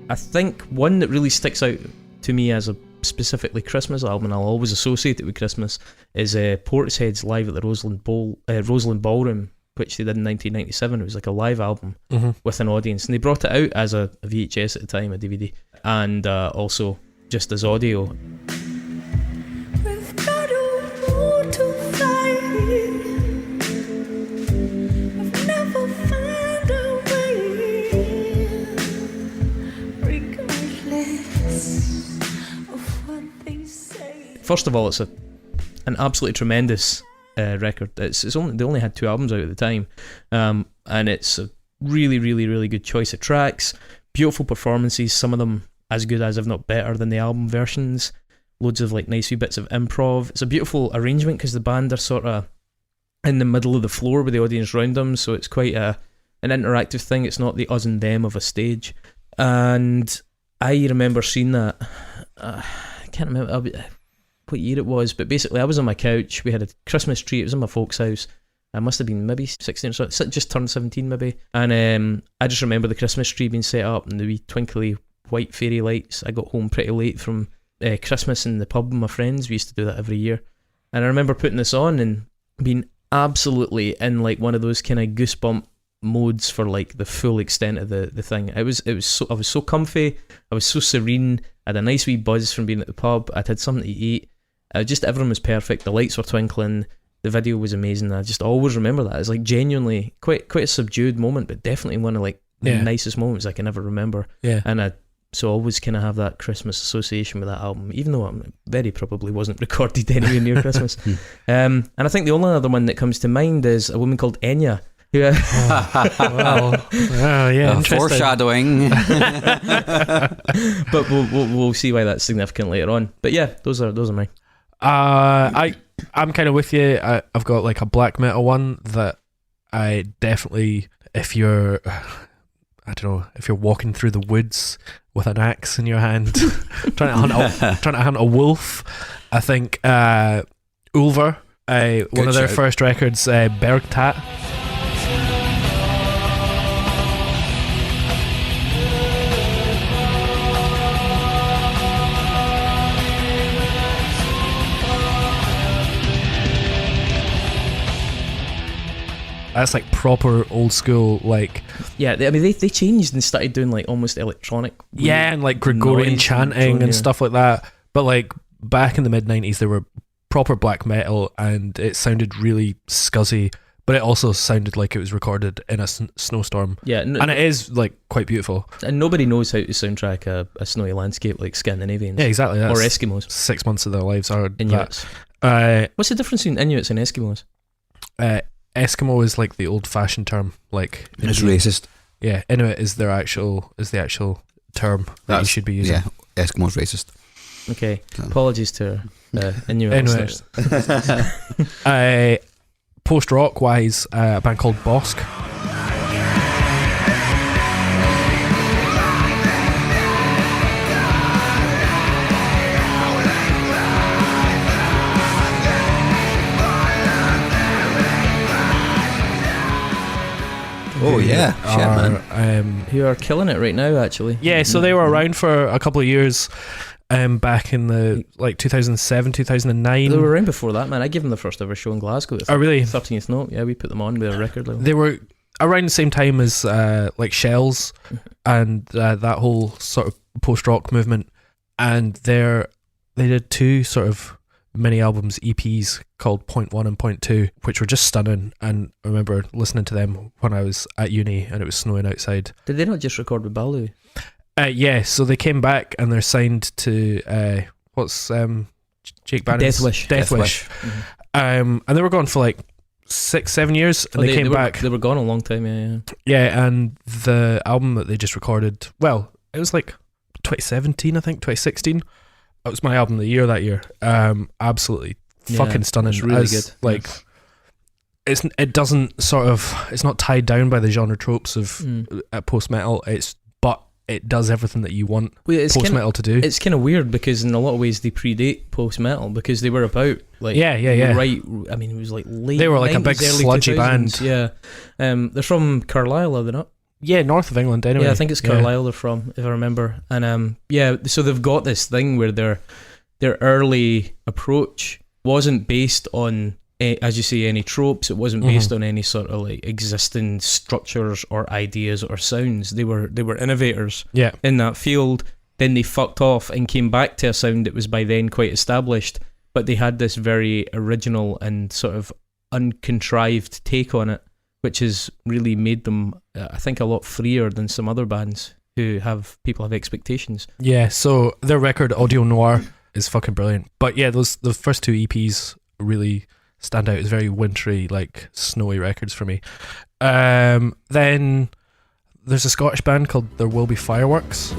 I think one that really sticks out to me as a specifically Christmas album, and I'll always associate it with Christmas, is Portishead's Live at the Roseland Ballroom, which they did in 1997. It was like a live album with an audience, and they brought it out as a VHS at the time, a DVD, and also just as audio. We've got a war to fight. We've never found a way, regardless of what they say. First of all, it's an absolutely tremendous record. They only had 2 albums out at the time, and it's a really, really, really good choice of tracks. Beautiful performances, some of them as good as, if not better than the album versions. loads of like nice wee bits of improv. It's a beautiful arrangement because the band are sort of in the middle of the floor with the audience round them, so it's quite an interactive thing. It's not the us and them of a stage. And I remember seeing that. I can't remember what year it was, but basically I was on my couch. We had a Christmas tree. It was in my folks' house. I must have been maybe 16 or so, just turned 17 maybe. And I just remember the Christmas tree being set up and the wee twinkly white fairy lights. I got home pretty late from Christmas in the pub with my friends. We used to do that every year. And I remember putting this on and being absolutely in like one of those kind of goosebump modes for like the full extent of the thing. I was so comfy. I was so serene. I had a nice wee buzz from being at the pub. I'd had something to eat. Just everyone was perfect. The lights were twinkling. The video was amazing. I just always remember that. It's like genuinely quite a subdued moment, but definitely one of like the nicest moments I can ever remember. Yeah. And so always kind of have that Christmas association with that album, even though it very probably wasn't recorded anywhere near Christmas. And I think the only other one that comes to mind is a woman called Enya. Who, foreshadowing. But we'll see why that's significant later on. But yeah, those are mine. I'm kind of with you. I've got like a black metal one that I definitely, if you're walking through the woods with an axe in your hand, trying to hunt a wolf, I think Ulver, one of their first records, Bergtat. That's like proper old school, like... Yeah, I mean, they changed and started doing like almost electronic... Yeah, and like Gregorian chanting and stuff like that. But like back in the mid-90s, they were proper black metal and it sounded really scuzzy, but it also sounded like it was recorded in a snowstorm. Yeah. And it is like quite beautiful. And nobody knows how to soundtrack a snowy landscape like Scandinavians. Yeah, exactly. Or Eskimos. 6 months of their lives are Inuits. What's the difference between Inuits and Eskimos? Eskimo is like the old-fashioned term, like it's racist. Yeah, Inuit is the actual term that you should be using. Yeah, Eskimo's racist. Okay, apologies to Inuit listeners. Post-rock wise, a band called Bosk. Oh yeah, man. Who are killing it right now, actually. Yeah, so they were around for a couple of years, back in the like 2007, 2009. They were around before that, man. I gave them the first ever show in Glasgow. Oh, really? 13th Note. Yeah, we put them on with a record label. They were around the same time as like Shells and that whole sort of post-rock movement, and they did two sort of mini albums, EPs called Point 1 and Point 2, which were just stunning. And I remember listening to them when I was at uni and it was snowing outside. Did they not just record with Balu? Yeah, so they came back and they're signed to what's Jake Bannon's Death Wish. Mm-hmm. And they were gone for like 6-7 years, and they came back. They were gone a long time. Yeah, and the album that they just recorded, well, it was like 2017, I think 2016. That was my album of the year that year. Absolutely fucking stunning. It's really good. Like, it's not tied down by the genre tropes of post metal. But it does everything that you want post metal to do. It's kind of weird because in a lot of ways they predate post metal because they were about like right. I mean, it was like late. They were like 90s, a big sludgy 2000s, band. Yeah, they're from Carlisle, are they not? Yeah, north of England anyway. Yeah, I think it's Carlisle they're from, if I remember. And so they've got this thing where their early approach wasn't based on, as you say, any tropes. It wasn't based on any sort of like existing structures or ideas or sounds. They were innovators in that field. Then they fucked off and came back to a sound that was by then quite established, but they had this very original and sort of uncontrived take on it, which has really made them, I think, a lot freer than some other bands who people have expectations. Yeah, so their record Audio Noir is fucking brilliant. But yeah, the first two EPs really stand out as very wintry, like snowy records for me. Then there's a Scottish band called There Will Be Fireworks.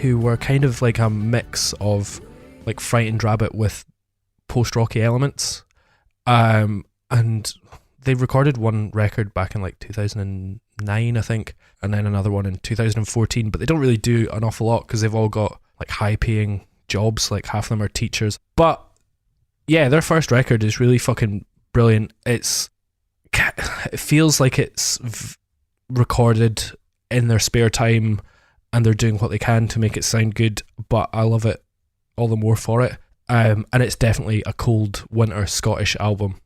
who were kind of like a mix of like Frightened Rabbit with post-rocky elements. And they recorded one record back in like 2009, I think, and then another one in 2014, but they don't really do an awful lot because they've all got like high-paying jobs, like half of them are teachers. But yeah, their first record is really fucking brilliant. It feels like it's recorded in their spare time and they're doing what they can to make it sound good, but I love it all the more for it. And it's definitely a cold winter Scottish album.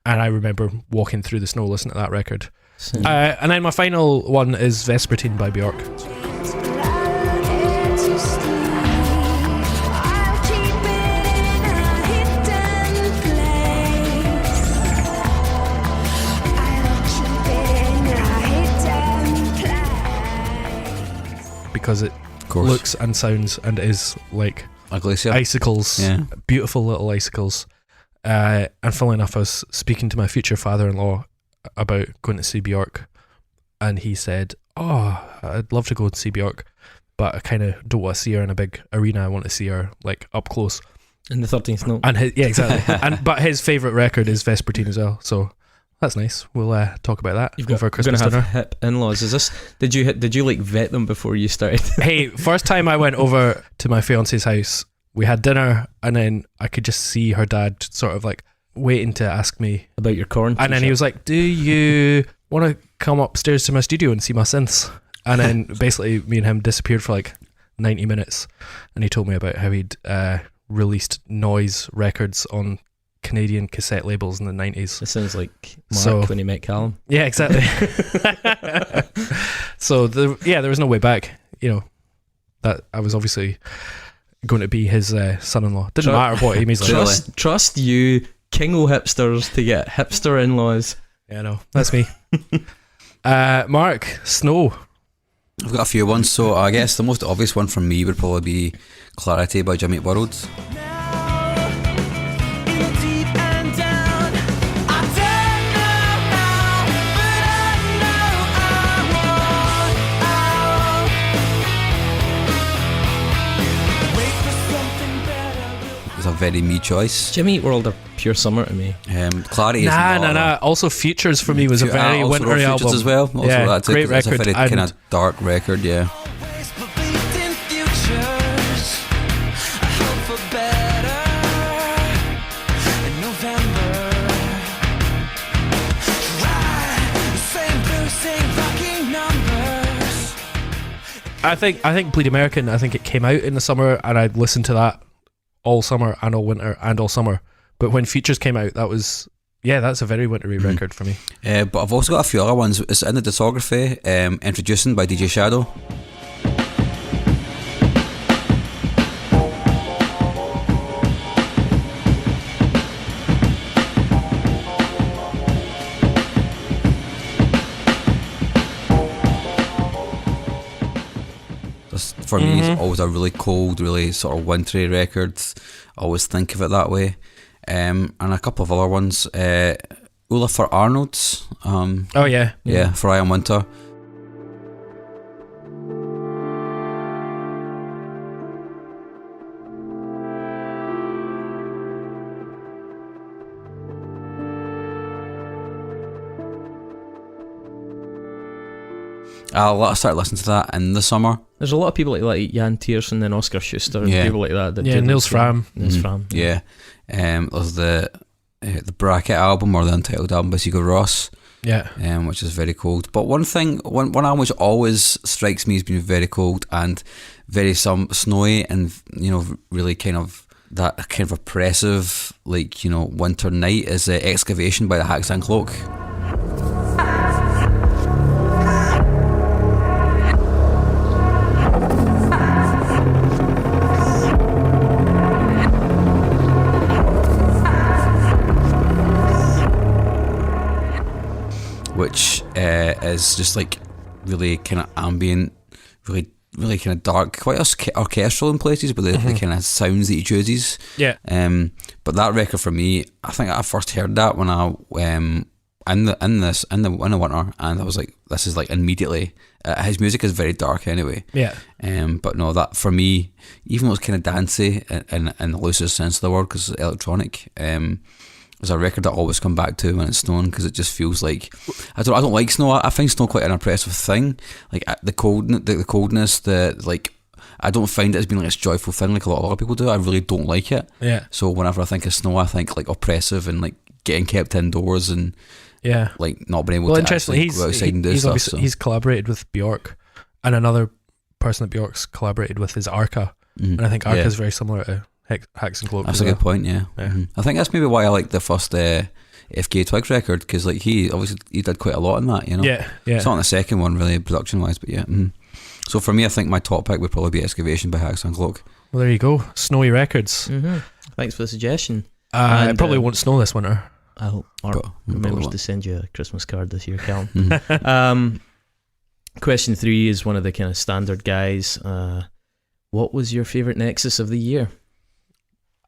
And I remember walking through the snow listening to that record. And then my final one is Vespertine by Björk. Because it looks and sounds and is like a glacier. Icicles, beautiful little icicles. And funnily enough, I was speaking to my future father-in-law about going to see Björk, and he said, "Oh, I'd love to go and see Björk, but I kind of don't want to see her in a big arena. I want to see her like up close." In the 13th note. And exactly. But his favourite record is Vespertine as well, so that's nice. We'll talk about that over Christmas dinner. Hip in-laws. Is this? Did you like vet them before you started? Hey, first time I went over to my fiance's house, we had dinner, and then I could just see her dad sort of like waiting to ask me about your corn. And then he was like, "Do you want to come upstairs to my studio and see my synths?" And then basically me and him disappeared for like 90 minutes, and he told me about how he'd released noise records on Canadian cassette labels in the 90s. It sounds like Mark when he met Callum. Yeah, exactly. So there was no way back. You know, that I was obviously going to be his son-in-law. Didn't matter what he means. Trust you, king o' hipsters, to get hipster in-laws. Yeah, no, that's me. Mark, snow. I've got a few ones, so I guess the most obvious one from me would probably be Clarity by Jimmy World. A very me choice. Jimmy Eat World are pure summer to me. Clarity is nah. Also, Futures for me was a very wintry album as well. Also, yeah, that's great record. It's a very kind of dark record. Yeah. I think Bleed American. I think it came out in the summer, and I'd listened to that all summer and all winter and all summer. But when Futures came out, that's a very wintry record for me. But I've also got a few other ones. It's in the discography. Introducing by DJ Shadow. For me, it's always a really cold, really sort of wintry record. I always think of it that way. And a couple of other ones. Ula for Arnold's. Yeah, for I Am Winter. I'll start listening to that in the summer. There's a lot of people like Jan Tiersen and Oscar Schuster and people like that. Niels Fram. Yeah. There's the Bracket album, or the Untitled album by Sigur Rós. Yeah. Which is very cold. But one album which always strikes me as being very cold and very snowy, and really kind of that kind of oppressive, winter night, is Excavation by the Hacks and Cloak. Which is just like really kind of ambient, really really kind of dark, quite orchestral in places, but the kind of sounds that he chooses. Yeah. But that record for me, I think I first heard that when I in the winter, and I was like, this is like immediately. His music is very dark anyway. Yeah. But no, that for me, even though it's kind of dancey in the loosest sense of the word, because it's electronic, is a record that I always come back to when it's snowing, because it just feels like I don't like snow. I find snow quite an oppressive thing. Like the coldness, I don't find it as being like this joyful thing like a lot of other people do. I really don't like it. Yeah. So whenever I think of snow, I think like oppressive and like getting kept indoors and like not being able to actually go outside and do stuff. So. He's collaborated with Bjork, and another person that Bjork's collaborated with is Arca, and I think Arca is very similar to Hacks and Cloak. That's a good point. Yeah. I think that's maybe why I like the first FK Twigs record, because like he did quite a lot in that. You know. Yeah. It's not the second one really production wise, but yeah. So for me, I think my top pick would probably be Excavation by Hacks and Cloak. Well, there you go. Snowy records. Thanks for the suggestion. It probably won't snow this winter. I hope Art remembers to send you a Christmas card this year, Callum. Question 3 is one of the kind of standard guys. What was your favourite Nexus of the year?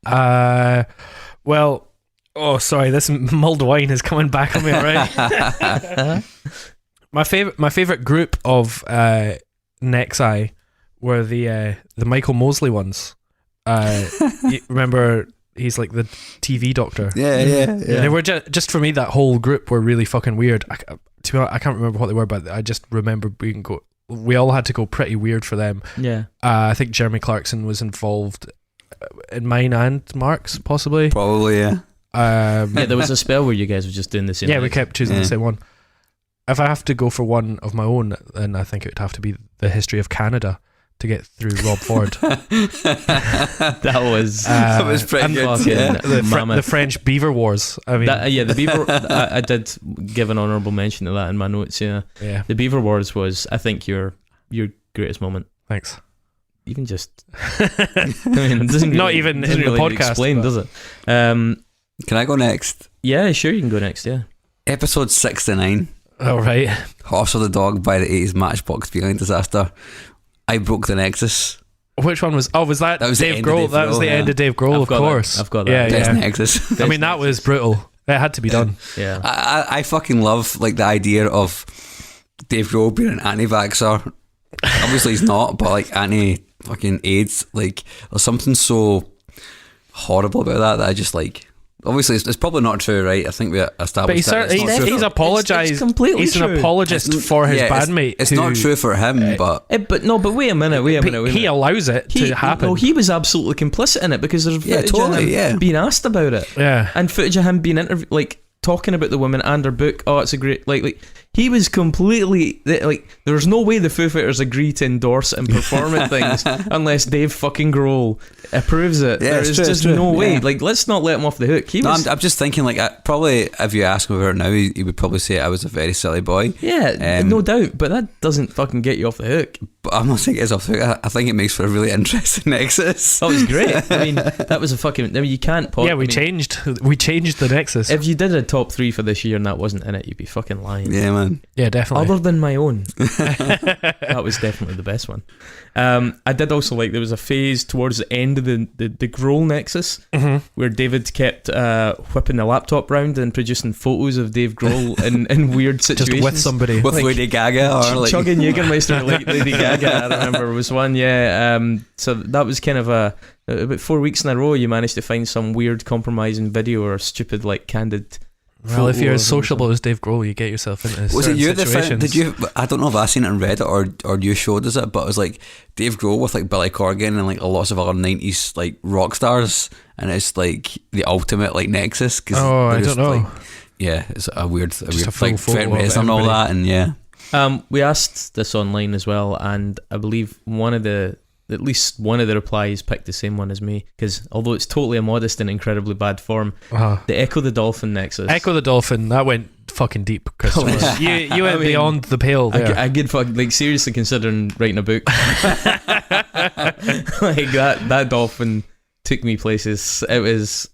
Well, oh sorry, this mulled wine is coming back on me already. My favorite group of Nexi were the Michael Mosley ones. You remember, he's like the TV doctor. Yeah. They were just for me, that whole group were really fucking weird. I can't remember what they were, but I just remember we all had to go pretty weird for them. Yeah. I think Jeremy Clarkson was involved in mine and Mark's, possibly. Probably, yeah. There was a spell where you guys were just doing the same. Yeah, we kept choosing the same one. If I have to go for one of my own, then I think it would have to be the history of Canada to get through Rob Ford. that was pretty good. Yeah. The French Beaver Wars. I mean, the Beaver. I did give an honourable mention to that in my notes. Yeah. The Beaver Wars was, I think, your greatest moment. Thanks. Even just, I mean, it doesn't not really, even doesn't in the really podcast, explain, does it? Can I go next? Yeah, sure, you can go next. Yeah. Episode 69. All right. Horse of the Dog by the 80s Matchbox Feeling Disaster. I broke the Nexus. Which one was? Oh, was that was Dave Grohl? That was the end of Dave Grohl, of course. I've got that. Yeah. Nexus. I mean, that was brutal. It had to be done. Yeah. I fucking love like the idea of Dave Grohl being an anti-vaxxer. Obviously he's not, but like anti-fucking AIDS. Like there's something so horrible about that I just like. Obviously, it's probably not true, right? I think we established but he's apologised. It's completely he's true. An apologist for his bandmate. It's not true for him, but wait a minute. He allows it to happen. No, he was absolutely complicit in it because there's footage of him being asked about it. Yeah, and footage of him being interviewed, like talking about the woman and her book. Oh, it's a great like he was completely like. There's no way the Foo Fighters agree to endorse and perform at things unless Dave fucking Grohl approves it. Yeah, there's just no way. Yeah. Like, let's not let him off the hook. I'm just thinking, like, probably if you ask him about it now, he would probably say I was a very silly boy. Yeah, no doubt. But that doesn't fucking get you off the hook. But I'm not saying it is off the hook. I think it makes for a really interesting Nexus. Oh, it was great. I mean, that was a fucking. I mean, you can't. Changed the Nexus. If you did a top 3 for this year and that wasn't in it, you'd be fucking lying. Yeah, man. Yeah, definitely. Other than my own, that was definitely the best one. I did also like there was a phase towards the end of the Grohl Nexus where David kept whipping the laptop round and producing photos of Dave Grohl in weird situations. Just with somebody. With like, Lady Gaga or like chugging Jägermeister like Lady Gaga, I remember was one, yeah. So that was kind of about 4 weeks in a row you managed to find some weird compromising video or stupid like candid. Well, if you're as sociable as Dave Grohl, you get yourself into was it you situations. Did you? I don't know if I seen it on Reddit or you showed us it, but it was like Dave Grohl with like Billy Corgan and like lots of other 90s like rock stars, and it's like the ultimate like Nexus. I don't know. Like, yeah, it's a weird like Trent Reznor and all that, and yeah. We asked this online as well, and I believe at least one of the replies picked the same one as me, because although it's totally immodest and incredibly bad form, the Echo the Dolphin Nexus. Echo the Dolphin, that went fucking deep, Christopher. You went beyond the pale there. I could like seriously considering writing a book. Like that dolphin took me places. It was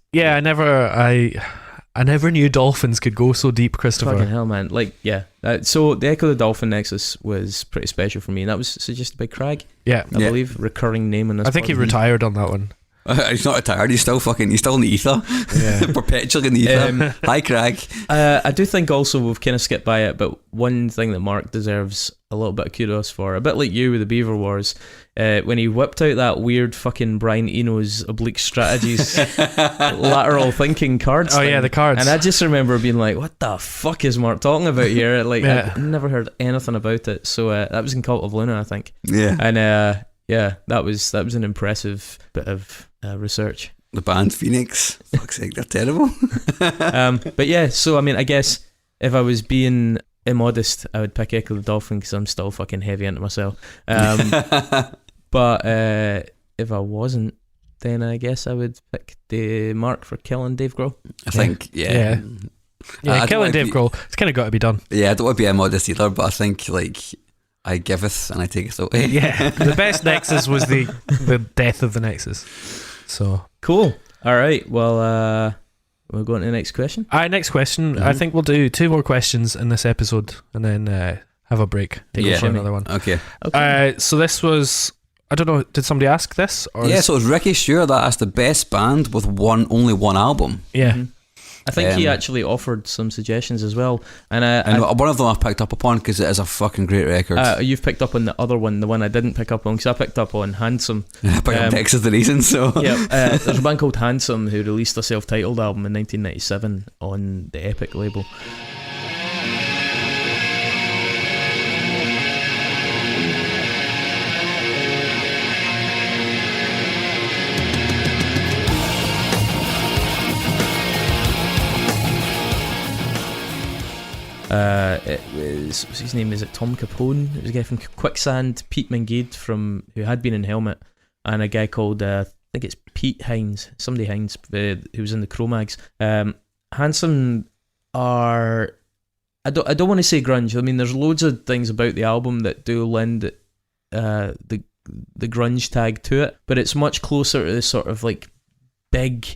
I never knew dolphins could go so deep, Christopher. Fucking hell, man. Like, yeah. So the Echo the Dolphin Nexus was pretty special for me, and that was suggested by Craig. Yeah. I believe. Recurring name in this I think he retired on that one. He's not retired. He's still in the ether. Yeah. Perpetually in the ether. Hi, Craig. I do think also we've kind of skipped by it, but one thing that Mark deserves a little bit of kudos for, a bit like you with the Beaver Wars, when he whipped out that weird fucking Brian Eno's Oblique Strategies lateral thinking cards. Oh thing. yeah, the cards. And I just remember being like, what the fuck is Mark talking about here? Like, Yeah. I've never heard anything about it. So that was in Cult of Luna, I think. Yeah. And yeah, that was an impressive bit of research. The band Phoenix. Fuck's sake, they're terrible. But yeah, so I mean, I guess if I was being immodest, I would pick Echo the Dolphin because I'm still fucking heavy into myself. But if I wasn't, then I guess I would pick the Mark for killing Dave Grohl. I think, yeah. Yeah, I killing don't Dave like Grohl. It's kind of got to be done. Yeah, I don't want to be immodest either, but I think, like, I giveth and I taketh away. Yeah, the best Nexus was the death of the Nexus. So Cool. All right. Well, we'll go on to the next question. All right, next question. I think we'll do 2 more questions in this episode and then have a break. Take Yeah. for another one. Okay. So this was, I don't know, did somebody ask this? Or Yeah, so it was Ricky Stewart that asked the best band with only one album. Yeah. I think he actually offered some suggestions as well, and And one of them I've picked up upon because it is a fucking great record. you've picked up on the other one, the one I didn't pick up on, because I picked up on Handsome. I picked up Texas the Reason, so... Yeah, there's a band called Handsome who released a self-titled album in 1997 on the Epic label. It was, what's his name? Is it Tom Capone? It was a guy from Quicksand, Pete Mengade who had been in Helmet, and a guy called I think it's Pete Hines, somebody Hines, who was in the Cro-Mags. Handsome are, I don't want to say grunge. I mean, there's loads of things about the album that do lend the grunge tag to it, but it's much closer to the sort of like big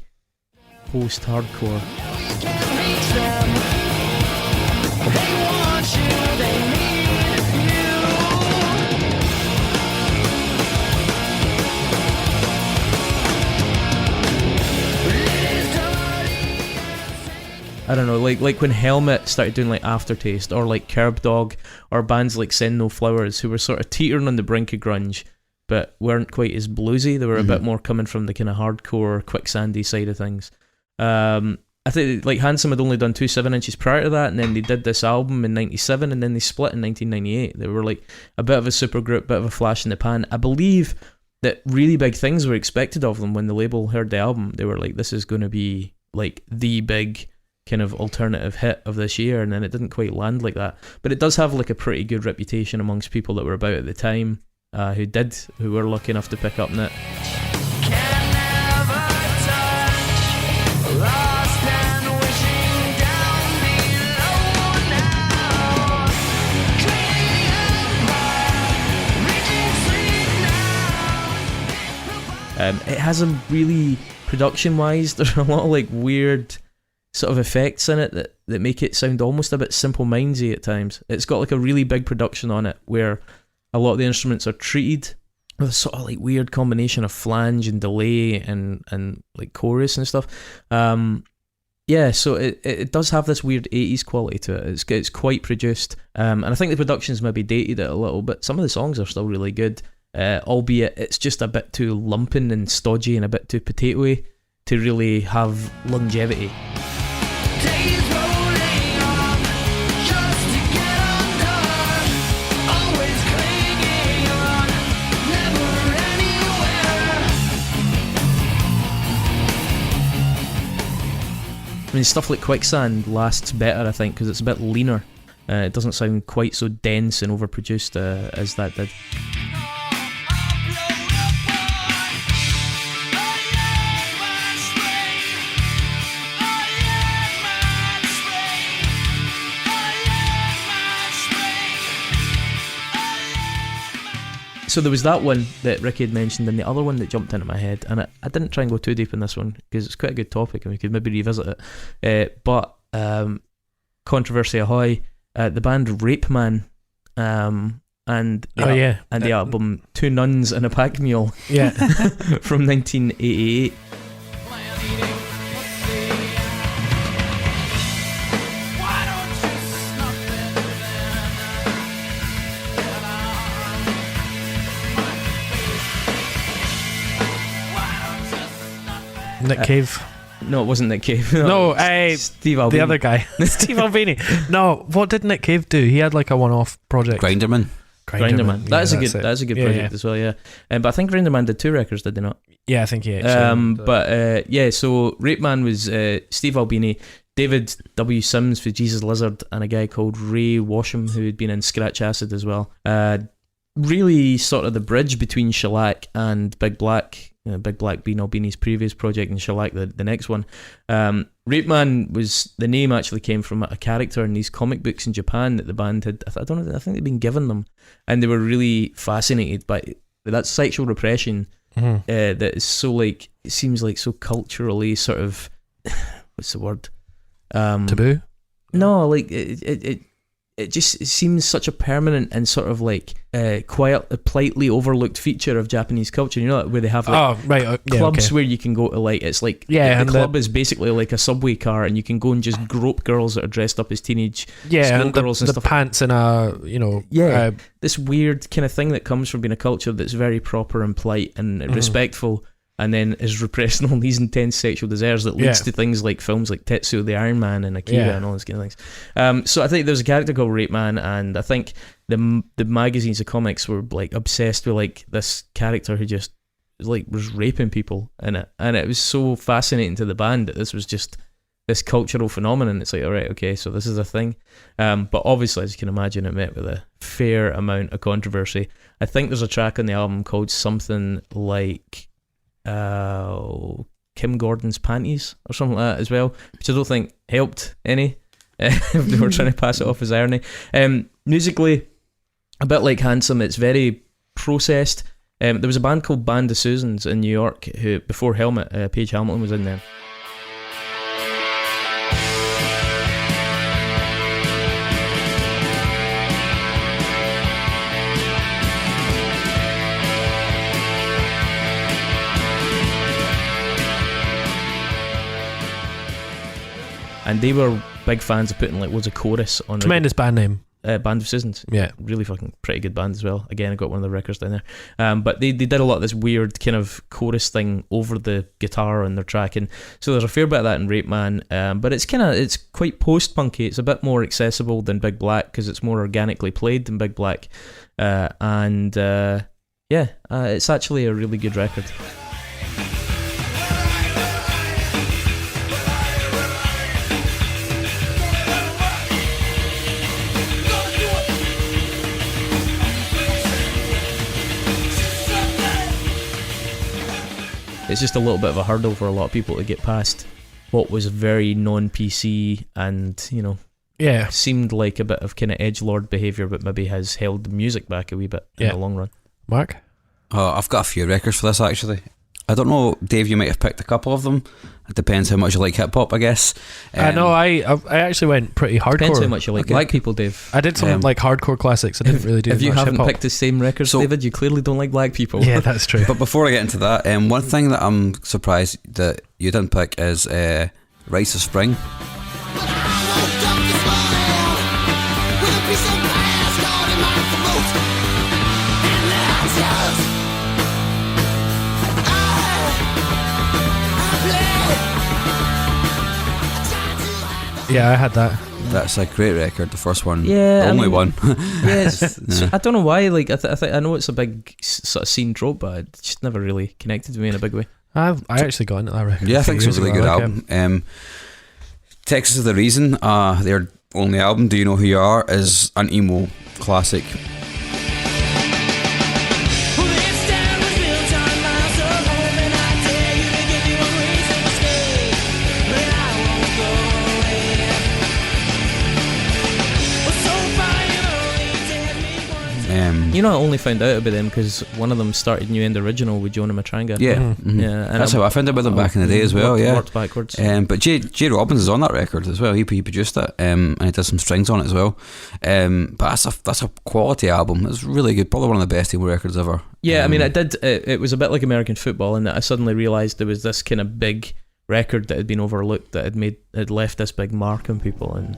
post-hardcore. I don't know, like when Helmet started doing like Aftertaste, or like Curb Dog, or bands like Send No Flowers, who were sort of teetering on the brink of grunge, but weren't quite as bluesy. They were a bit more coming from the kind of hardcore, quicksandy side of things. I think like Handsome had only done 2 7-inches prior to that, and then they did this album in 97, and then they split in 1998. They were like a bit of a supergroup, bit of a flash in the pan. I believe that really big things were expected of them when the label heard the album. They were like, this is going to be like the big kind of alternative hit of this year, and then it didn't quite land like that. But it does have like a pretty good reputation amongst people that were about at the time, who were lucky enough to pick up on it. It has a really, production-wise, there's a lot of like weird sort of effects in it that make it sound almost a bit Simple Mindsy at times. It's got like a really big production on it where a lot of the instruments are treated with a sort of like weird combination of flange and delay and like chorus and stuff. Yeah, so it does have this weird 80s quality to it. It's quite produced, and I think the production's maybe dated it a little, but some of the songs are still really good. Albeit it's just a bit too lumping and stodgy and a bit too potatoey to really have longevity. I mean, stuff like Quicksand lasts better, I think, because it's a bit leaner. It doesn't sound quite so dense and overproduced as that did. So there was that one that Ricky had mentioned, and the other one that jumped into my head, and I didn't try and go too deep in this one because it's quite a good topic and we could maybe revisit it. But controversy ahoy, the band Rape Man and yeah. and the album Two Nuns and a Pack Mule Yeah. from 1988. Nick Cave. No, it wasn't Nick Cave. No, Steve Albini. the other guy. Steve Albini. No, what did Nick Cave do? He had like a one-off project. Grinderman. Grinderman. Yeah, That's a it. good Yeah, project yeah. as well. Yeah, but I think Grinderman did 2 records, did they not? Yeah, I think he actually. So Rape Man was Steve Albini, David W. Sims for Jesus Lizard, and a guy called Ray Washam who had been in Scratch Acid as well. Really sort of the bridge between Shellac and Big Black. Big Black being Albini's previous project and Shellac the next one. Rape Man was, the name actually came from a character in these comic books in Japan that the band had, I think they'd been given them, and they were really fascinated by that sexual repression that is so like, it seems like so culturally sort of what's the word? Taboo? No, like it just seems such a permanent and sort of like politely overlooked feature of Japanese culture. You know, like, where they have like clubs where you can go to, like, it's like the club is basically like a subway car, and you can go and just grope girls that are dressed up as teenage girls and the stuff. pants in a this weird kind of thing that comes from being a culture that's very proper and polite and respectful, and then is repressing all these intense sexual desires that leads to things like films like Tetsuo the Iron Man and Akira and all those kind of things. So I think there's a character called Rape Man, and I think the magazines, the comics were like obsessed with like this character who just like was raping people in it, and it was so fascinating to the band that this was just this cultural phenomenon. It's like, all right, okay, so this is a thing, but obviously, as you can imagine, it met with a fair amount of controversy. I think there's a track on the album called something like Kim Gordon's Panties or something like that as well, which I don't think helped any if they were trying to pass it off as irony. Musically, a bit like Handsome, it's very processed. There was a band called Band of Susans in New York who, before Helmet, Paige Hamilton was in there. And they were big fans of putting like loads of chorus on. Tremendous band name. Band of Susans. Yeah. Really fucking pretty good band as well. Again, I got one of the records down there. But they did a lot of this weird kind of chorus thing over the guitar on their track. And so there's a fair bit of that in Rape Man. But it's quite post-punky. It's a bit more accessible than Big Black because it's more organically played than Big Black. It's actually a really good record. It's just a little bit of a hurdle for a lot of people to get past what was very non-PC and, you know, seemed like a bit of kind of edgelord behaviour, but maybe has held the music back a wee bit in the long run. Mark? I've got a few records for this actually. I don't know, Dave, you might have picked a couple of them. It depends how much you like hip-hop, I guess. I know, I actually went pretty hardcore. Depends how much you like black people, Dave. I did some like hardcore classics. I didn't really do If you much haven't hip-hop. picked the same records, David, you clearly don't like black people. Yeah, that's true. But before I get into that, one thing that I'm surprised that you didn't pick is Rites of Spring. Yeah, I had that. That's a great record, the first one. Yeah, the only one. Yes, so I don't know why. Like, I know it's a big sort of scene trope, but it just never really connected to me in a big way. I actually got into that record. Yeah, I think it's a really good album. Texas is the Reason, their only album, Do You Know Who You Are, is an emo classic. You know, I only found out about them because one of them started New End Original with Jonah Matranga. Yeah, Yeah, and that's how I found out about them back in the day as well. Worked backwards. But J Robbins is on that record as well. He produced it, and he does some strings on it as well. But that's a quality album. It's really good. Probably one of the best emo records ever. Yeah, I mean, it was a bit like American football in that I suddenly realised there was this kind of big record that had been overlooked that had left this big mark on people. And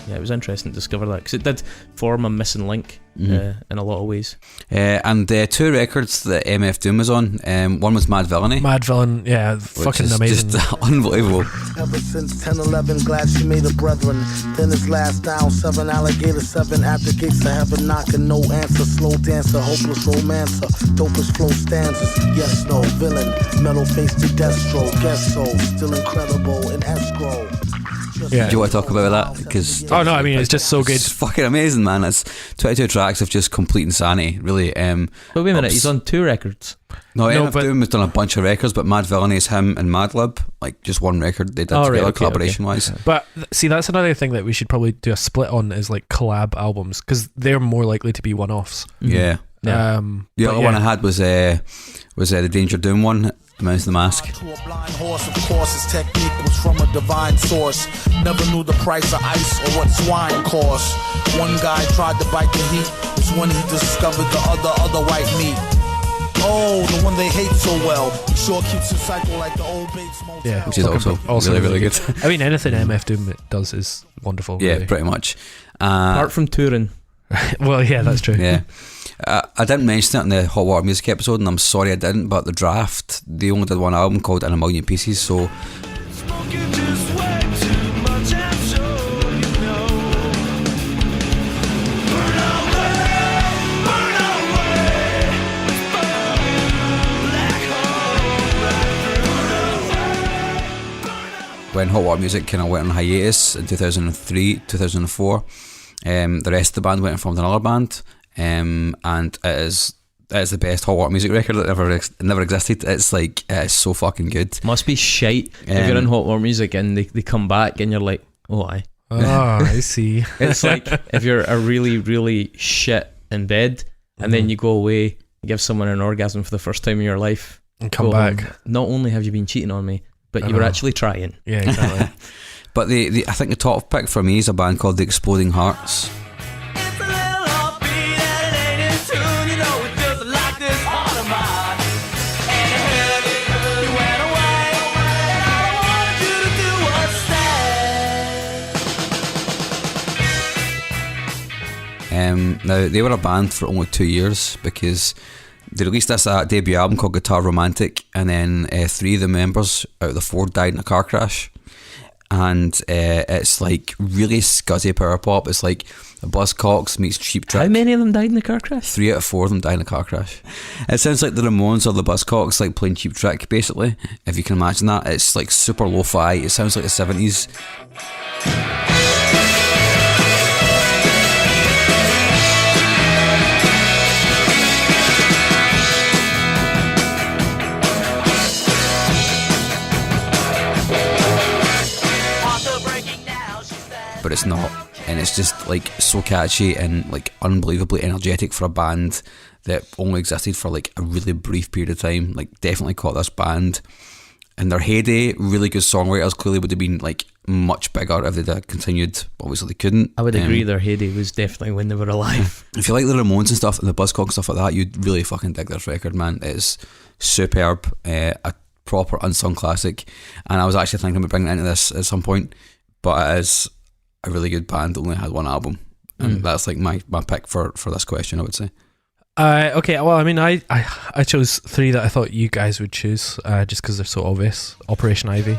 yeah, it was interesting to discover that because it did form a missing link in a lot of ways. And 2 records that MF Doom was on. One was Mad Villainy. Mad Villain, yeah, fucking is amazing. Just unbelievable. Ever since 10-11, glad she made a brethren. Then his last down, 7 alligators, 7 at the gates of heaven, knocking, no answer. Slow dancer, hopeless romancer, dopest flow stanzas. Yes, no, villain, metal face to Destro, guess so, still incredible in escrow. Yeah. Do you want to talk about that? Because Oh no, I mean it's just so good. it's fucking amazing, man. It's 22 tracks of just complete insanity, really. But wait a minute, he's on 2 records. No, No, MF but- Doom has done a bunch of records, but Mad Villainy is him and Madlib, like just one record they did Oh, right, together, okay, collaboration wise. But see, that's another thing that we should probably do a split on is like collab albums because they're more likely to be one-offs. Yeah. Yeah. The but other one I had was the Danger Doom one, The Mouse and the Mask. To a blind horse, of course, his technique was from a divine source. Never knew the price of ice or what swine cost. One guy tried to bite the heat. It's when he discovered the other white meat. Oh, the one they hate so well. Sure keeps the cycle like the old Bates Motel. Yeah, Which is also really good. I mean, anything MF Doom does is wonderful. Yeah, Really. pretty much. Apart from touring. Well, yeah, that's true. Yeah. I didn't mention it in the Hot Water Music episode, and I'm sorry I didn't, but The Draft, they only did one album called In a Million Pieces, so when Hot Water Music kind of went on hiatus in 2003, 2004, the rest of the band went and formed another band, and it is the best Hot Water Music record that never existed. It's like, it's so fucking good. Must be shite if you're in Hot Water Music and they come back and you're like, oh, aye. Oh, I see. It's like if you're a really, really shit in bed and then you go away, you give someone an orgasm for the first time in your life, And come go back. home. Not only have you been cheating on me, but you were actually trying. Yeah, exactly. But I think the top pick for me is a band called The Exploding Hearts. Now, they were a band for only 2 years because they released this debut album called Guitar Romantic, and then 3 of the members out of the 4 died in a car crash. And it's like really scuzzy power pop. It's like the Buzzcocks meets Cheap Trick. How many of them died in the car crash? 3 out of 4 of them died in a car crash. It sounds like the Ramones or the Buzzcocks like playing Cheap Trick, basically, if you can imagine that. It's like super lo-fi. It sounds like the 70s. But it's not, and it's just like so catchy and like unbelievably energetic for a band that only existed for like a really brief period of time. Like, definitely caught this band in their heyday. Really good songwriters. Clearly would have been like much bigger if they'd have continued. Obviously they couldn't. I would agree their heyday was definitely when they were alive. If you like the Ramones and stuff and the Buzzcocks and stuff like that, you'd really fucking dig this record, man. It's superb, a proper unsung classic, and I was actually thinking about bringing it into this at some point, but it is a really good band that only had one album, and that's like my pick for this question, I would say. Okay, well, I mean, I chose 3 that I thought you guys would choose, just because they're so obvious. Operation Ivy.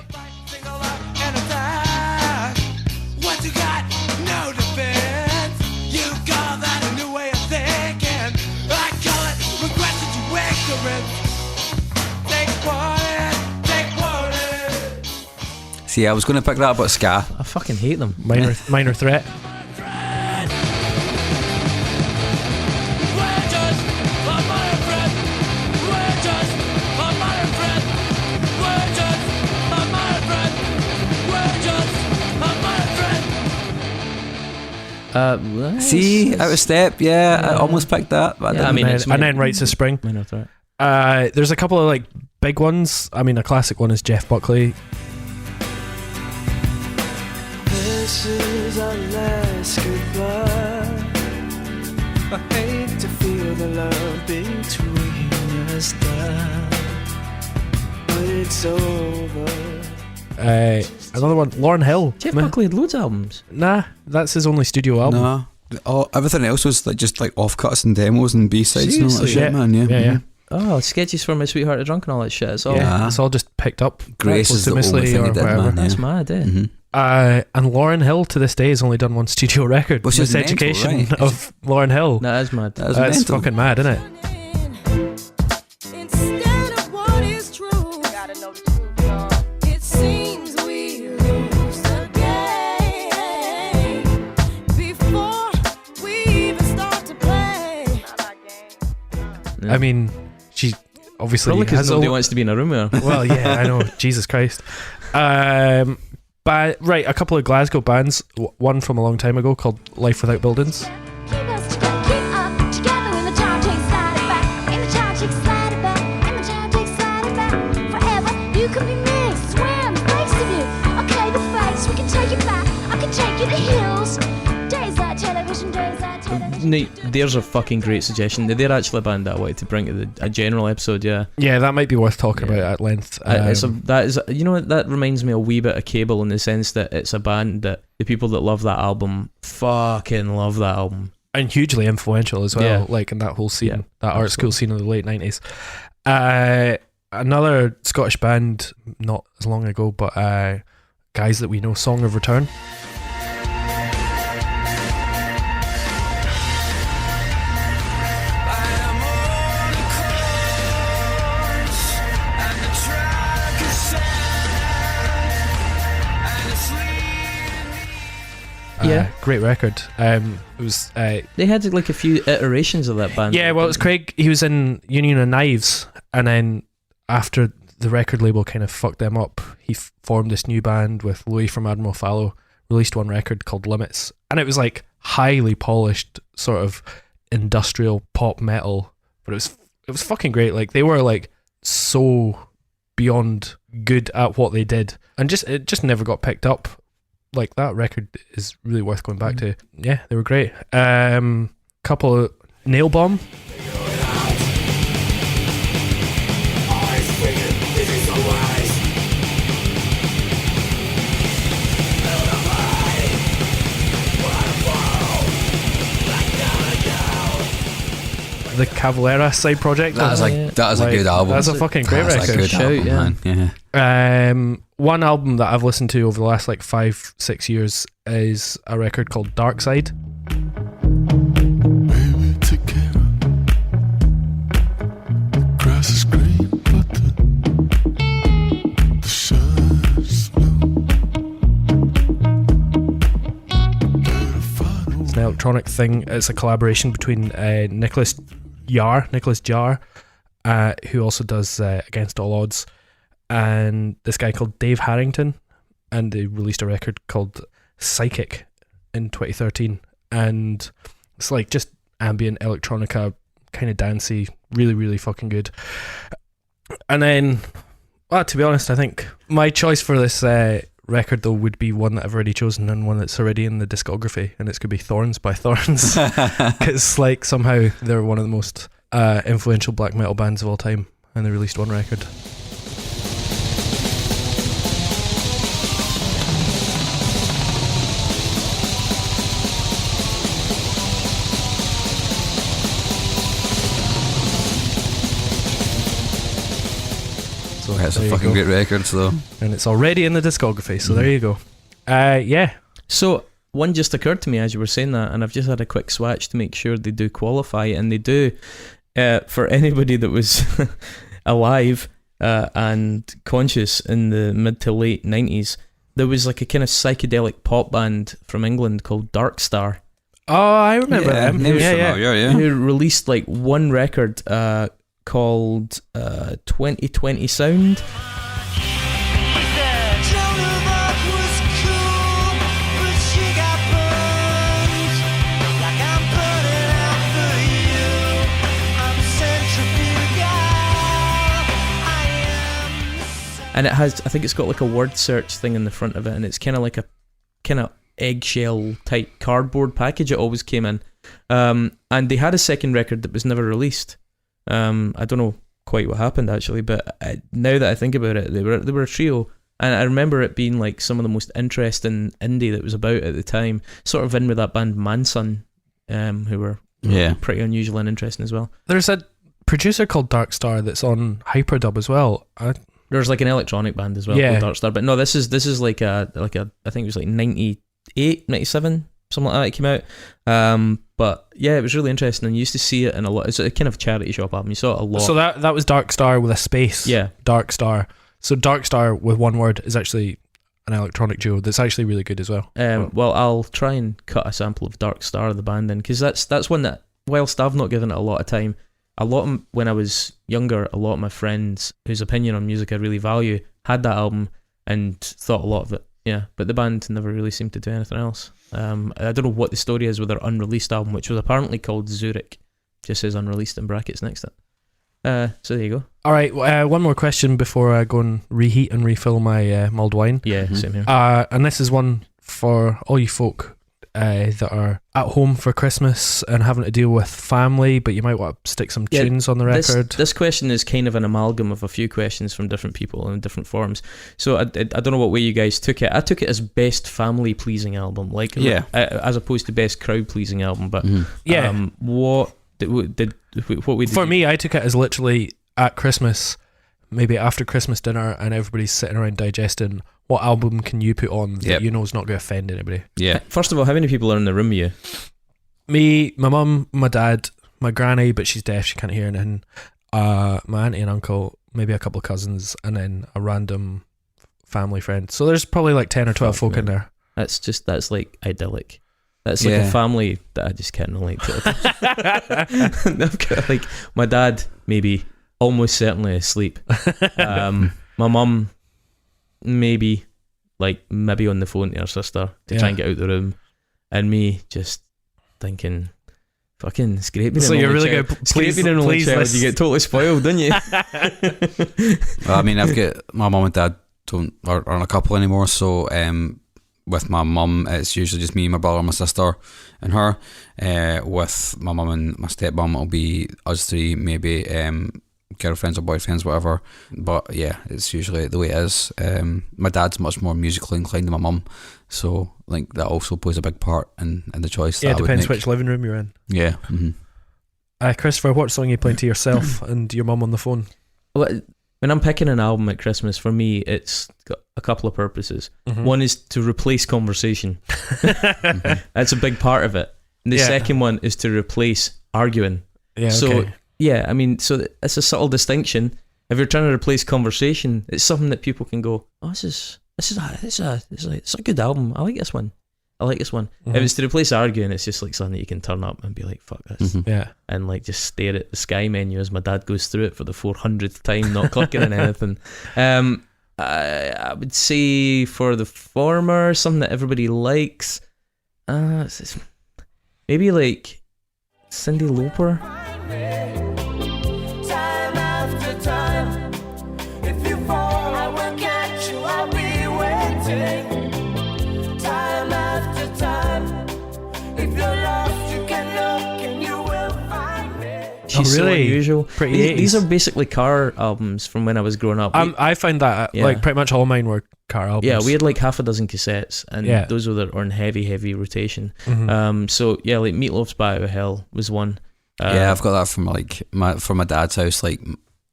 See, I was going to pick that, but ska. I fucking hate them. Minor Threat. See, out of step. Yeah, I almost picked that. But Yeah, I mean, it's and then Rites of Spring. minor threat. There's a couple of like big ones. I mean, a classic one is Jeff Buckley. This is our last goodbye. I hate to feel the love between us die, but it's over. Another one, Lauryn Hill. Jeff Buckley had loads of albums. Nah, that's his only studio album. No. Everything else was like just like offcuts and demos and B-sides and all that Seriously? shit, man. Yeah. Yeah. Oh, Sketches for My Sweetheart of Drunk and all that shit. It's all Yeah, it's all just picked up. Grace is the only posthumously thing or he did, whatever. man. that's Yeah. mad, eh? Mhm. And Lauryn Hill to this day has only done one studio record, Which is mental, Miseducation right? of Lauryn Hill. That is mad. That's That's mental. fucking mad, isn't it? Instead of what is true, gotta know the truth, y'all. It seems we lose the game before we even start to play. Yeah. I mean, she obviously Probably because has nobody wants to be in a room with her. Well, yeah, I know. Jesus Christ. But right, a couple of Glasgow bands. One from a long time ago called Life Without Buildings. Keep us together, keep up together in the time takes slide it back, in the time takes slide it back, in the time takes slide it back. Forever, you can be me, swim, face of you. Okay, the face, we can take it back. I can take you to hills. Days like television, days like television. There's a fucking great suggestion. They're actually a band that I wanted to bring to a general episode, yeah. Yeah, that might be worth talking Yeah. about at length. You know what, that reminds me a wee bit of Cable in the sense that it's a band that the people that love that album fucking love that album. And hugely influential as well, Yeah. like in that whole scene, Yeah, that art school scene of the late 90s. Another Scottish band, not as long ago, but guys that we know, Song of Return. Yeah. Great record. It was They had like a few iterations of that band. yeah, well, it was Craig. He was in Union of Knives, and then after the record label kind of fucked them up, he formed this new band with Louis from Admiral Fallow. Released one record called Limits, and it was like highly polished, sort of industrial pop metal, but it was fucking great. Like they were like so beyond good at what they did, and it just never got picked up. Like that record is really worth going back to. Yeah, they were great. Couple of Nail Bomb. The Cavalera side project. That is a good album. That's a fucking great That's record. a good Shout, album, yeah. man. Yeah. One album that I've listened to over the last like 5-6 years is a record called Dark Side. Baby, take care. Grass is green, but the shadow's blue. It's an electronic thing. It's a collaboration between Nicholas Jarre, who also does Against All Odds, and this guy called Dave Harrington, and they released a record called Psychic in 2013, and it's like just ambient electronica, kind of dancey, really, really fucking good. And then, to be honest, I think my choice for this record though would be one that I've already chosen and one that's already in the discography, and it's going to be Thorns by Thorns, because like somehow they're one of the most influential black metal bands of all time, and they released one record. So it's There a you fucking go. great record, so. And it's already in the discography, so there you go. Yeah. So one just occurred to me as you were saying that, and I've just had a quick swatch to make sure they do qualify, and they do. For anybody that was alive and conscious in the mid to late 90s, there was like a kind of psychedelic pop band from England called Dark Star. Oh, I remember them. name's Yeah. familiar, yeah. Who released like one record called 2020 Sound. Joan of Arc was cool, but she got burned. and I think it's got like a word search thing in the front of it, and it's kind of like a kind of eggshell type cardboard package it always came in. And they had a second record that was never released. I don't know quite what happened actually, but now that I think about it, they were a trio, and I remember it being like some of the most interesting indie that was about at the time, sort of in with that band Manson, who were pretty unusual and interesting as well. There's a producer called Dark Star that's on Hyperdub as well. There's like an electronic band as well called Dark Star, but no, this is like a I think it was like 98, 97, something like that it came out. But yeah, it was really interesting, and you used to see it in a lot. It's a kind of charity shop album. You saw it a lot. So that was Dark Star with a space. Yeah, Dark Star. So Dark Star with one word is actually an electronic duo that's actually really good as well. Well, I'll try and cut a sample of Dark Star, the band, in, because that's one that, whilst I've not given it a lot of time, when I was younger, a lot of my friends whose opinion on music I really value had that album and thought a lot of it. Yeah, but the band never really seemed to do anything else. I don't know what the story is with their unreleased album, which was apparently called Zurich. Just says unreleased in brackets next to it. So there you go. All right, one more question before I go and reheat and refill my mulled wine. Yeah, same here. And this is one for all you folk that are at home for Christmas and having to deal with family, but you might want to stick some tunes on the record. This question is kind of an amalgam of a few questions from different people in different forms. So I don't know what way you guys took it. I took it as best family pleasing album, as opposed to best crowd pleasing album. But what we for me, I took it as literally at Christmas, maybe after Christmas dinner, and everybody's sitting around digesting. What album can you put on that you know is not going to offend anybody? Yeah. First of all, how many people are in the room with you? Me, my mum, my dad, my granny, but she's deaf, she can't hear anything. My auntie and uncle, maybe a couple of cousins, and then a random family friend. So there's probably like 10 or 12 folk in there. That's like idyllic. That's like a family that I just can't relate to. I've got like my dad, maybe almost certainly asleep. My mum, maybe on the phone to her sister to try and get out the room, and me just thinking, fucking scraping. So you're really good. Scraping an only child, you get totally spoiled, don't you? Well, I mean, I've got my mum and dad aren't a couple anymore, so with my mum, it's usually just me, my brother, my sister, and her. With my mum and my stepmom, it'll be us three, maybe girlfriends or boyfriends, whatever. But yeah, it's usually the way it is. My dad's much more musically inclined than my mum, so like that also plays a big part in the choice. Yeah, it depends which living room you're in. Yeah. Christopher, what song are you playing to yourself and your mum on the phone? Well, when I'm picking an album at Christmas, for me, it's got a couple of purposes. One is to replace conversation. That's a big part of it. And the second one is to replace arguing. Yeah. So, okay. yeah, I mean, so it's a subtle distinction. If you're trying to replace conversation, it's something that people can go, oh, it's a good album. I like this one. If it's to replace arguing, it's just like something that you can turn up and be like, fuck this. Yeah. And like just stare at the Sky menu as my dad goes through it for the 400th time, not clicking on anything. I would say for the former, something that everybody likes, maybe like Cyndi Lauper. Time after time, if you fall, I will catch you, I'll be waiting. Time after time, if you're lost, you can look and you will find me. She's so unusual. Pretty these are basically car albums from when I was growing up. I found that like pretty much all mine were car albums. Yeah, we had like half a dozen cassettes, and those were on heavy rotation. So yeah, like Meatloaf's Bat Out of Hell was one. Yeah, I've got that from my dad's house. Like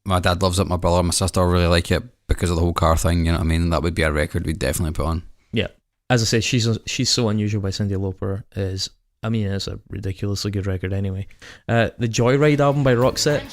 my dad loves it, my brother and my sister really like it because of the whole car thing, you know what I mean? That would be a record we'd definitely put on. Yeah. As I said, She's So Unusual by Cyndi Lauper is, I mean, it's a ridiculously good record anyway. The Joyride album by Roxette.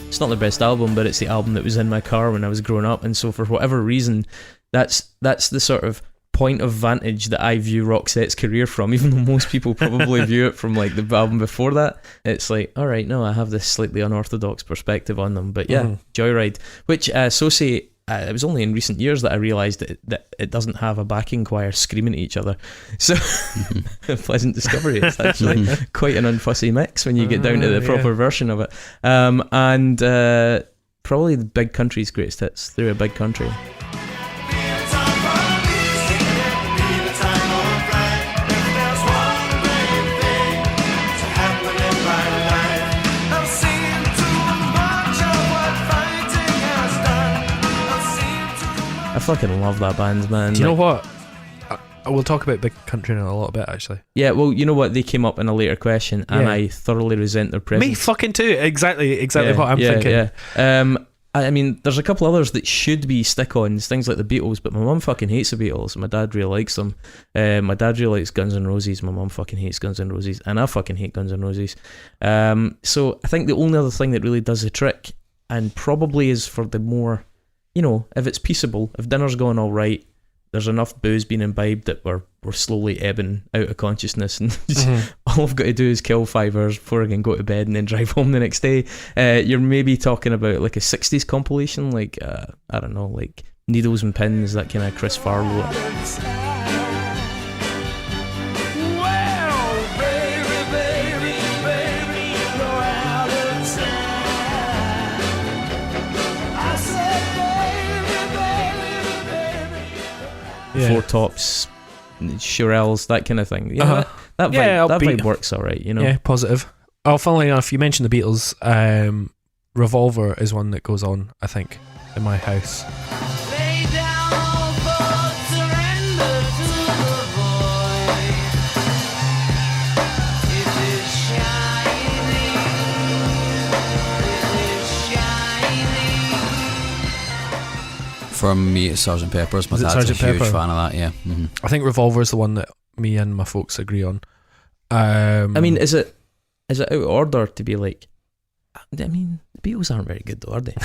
It's not the best album, but it's the album that was in my car when I was growing up, and so for whatever reason, that's the sort of point of vantage that I view Roxette's career from, even though most people probably view it from like the album before that. It's like, alright, no, I have this slightly unorthodox perspective on them, but yeah, Joyride, which I associate it was only in recent years that I realised that it doesn't have a backing choir screaming at each other. So, a pleasant discovery. It's actually quite an unfussy mix when you get down to the proper version of it. And probably the Big Country's greatest hits, Through a Big Country. I fucking love that band, man. Do you know what? I will talk about Big Country in a little bit, actually. Yeah, well, you know what? They came up in a later question, and I thoroughly resent their presence. Me fucking too. Exactly what I'm thinking. Yeah. I mean, there's a couple others that should be stick-ons, things like the Beatles, but my mum fucking hates the Beatles. My dad really likes them. My dad really likes Guns N' Roses. My mum fucking hates Guns N' Roses, and I fucking hate Guns N' Roses. So I think the only other thing that really does the trick, and probably is for the more, if it's peaceable, if dinner's going all right, there's enough booze being imbibed that we're slowly ebbing out of consciousness, and all I've got to do is kill 5 hours before I can go to bed and then drive home the next day. You're maybe talking about like a 60s compilation, like I don't know, like Needles and Pins, that kind of Chris Farlow. Four Tops, Shirelles, that kind of thing. That vibe works alright, Yeah, positive. Oh, funnily enough, you mentioned the Beatles. Revolver is one that goes on, I think, in my house. From me, it's Sgt. Pepper's. My dad's a huge fan of that, yeah. Mm-hmm. I think Revolver is the one that me and my folks agree on. I mean, is it out of order to be like, I mean, the Beatles aren't very good though, are they?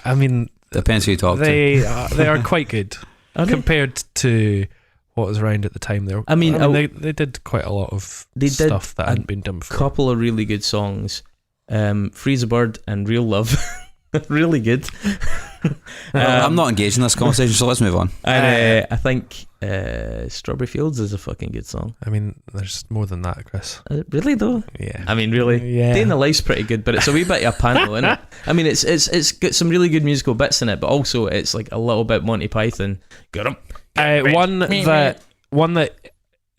I mean, depends who you talk to. They are quite good compared to what was around at the time. They did quite a lot of stuff that hadn't been done before. A couple of really good songs, Freeze a Bird and Real Love. Really good. I'm not engaged in this conversation, so let's move on. And I think Strawberry Fields is a fucking good song. I mean, there's more than that, Chris. Really though? Yeah. I mean, really? Yeah. Day in the Life's pretty good, but it's a wee bit of a panel, isn't it? I mean, it's got some really good musical bits in it, but also it's like a little bit Monty Python. Got 'em. One that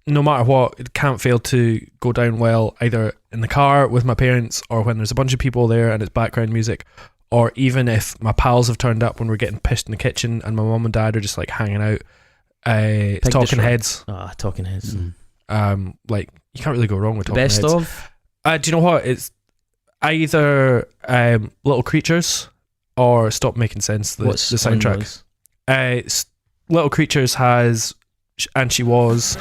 no matter what, it can't fail to go down well, either in the car with my parents or when there's a bunch of people there and it's background music, or even if my pals have turned up when we're getting pissed in the kitchen and my mum and dad are just like hanging out. Talking Heads. Talking Heads. Like, you can't really go wrong with Talking Heads. Best of? Do you know what? It's either Little Creatures or Stop Making Sense, the soundtrack. Little Creatures has And She Was.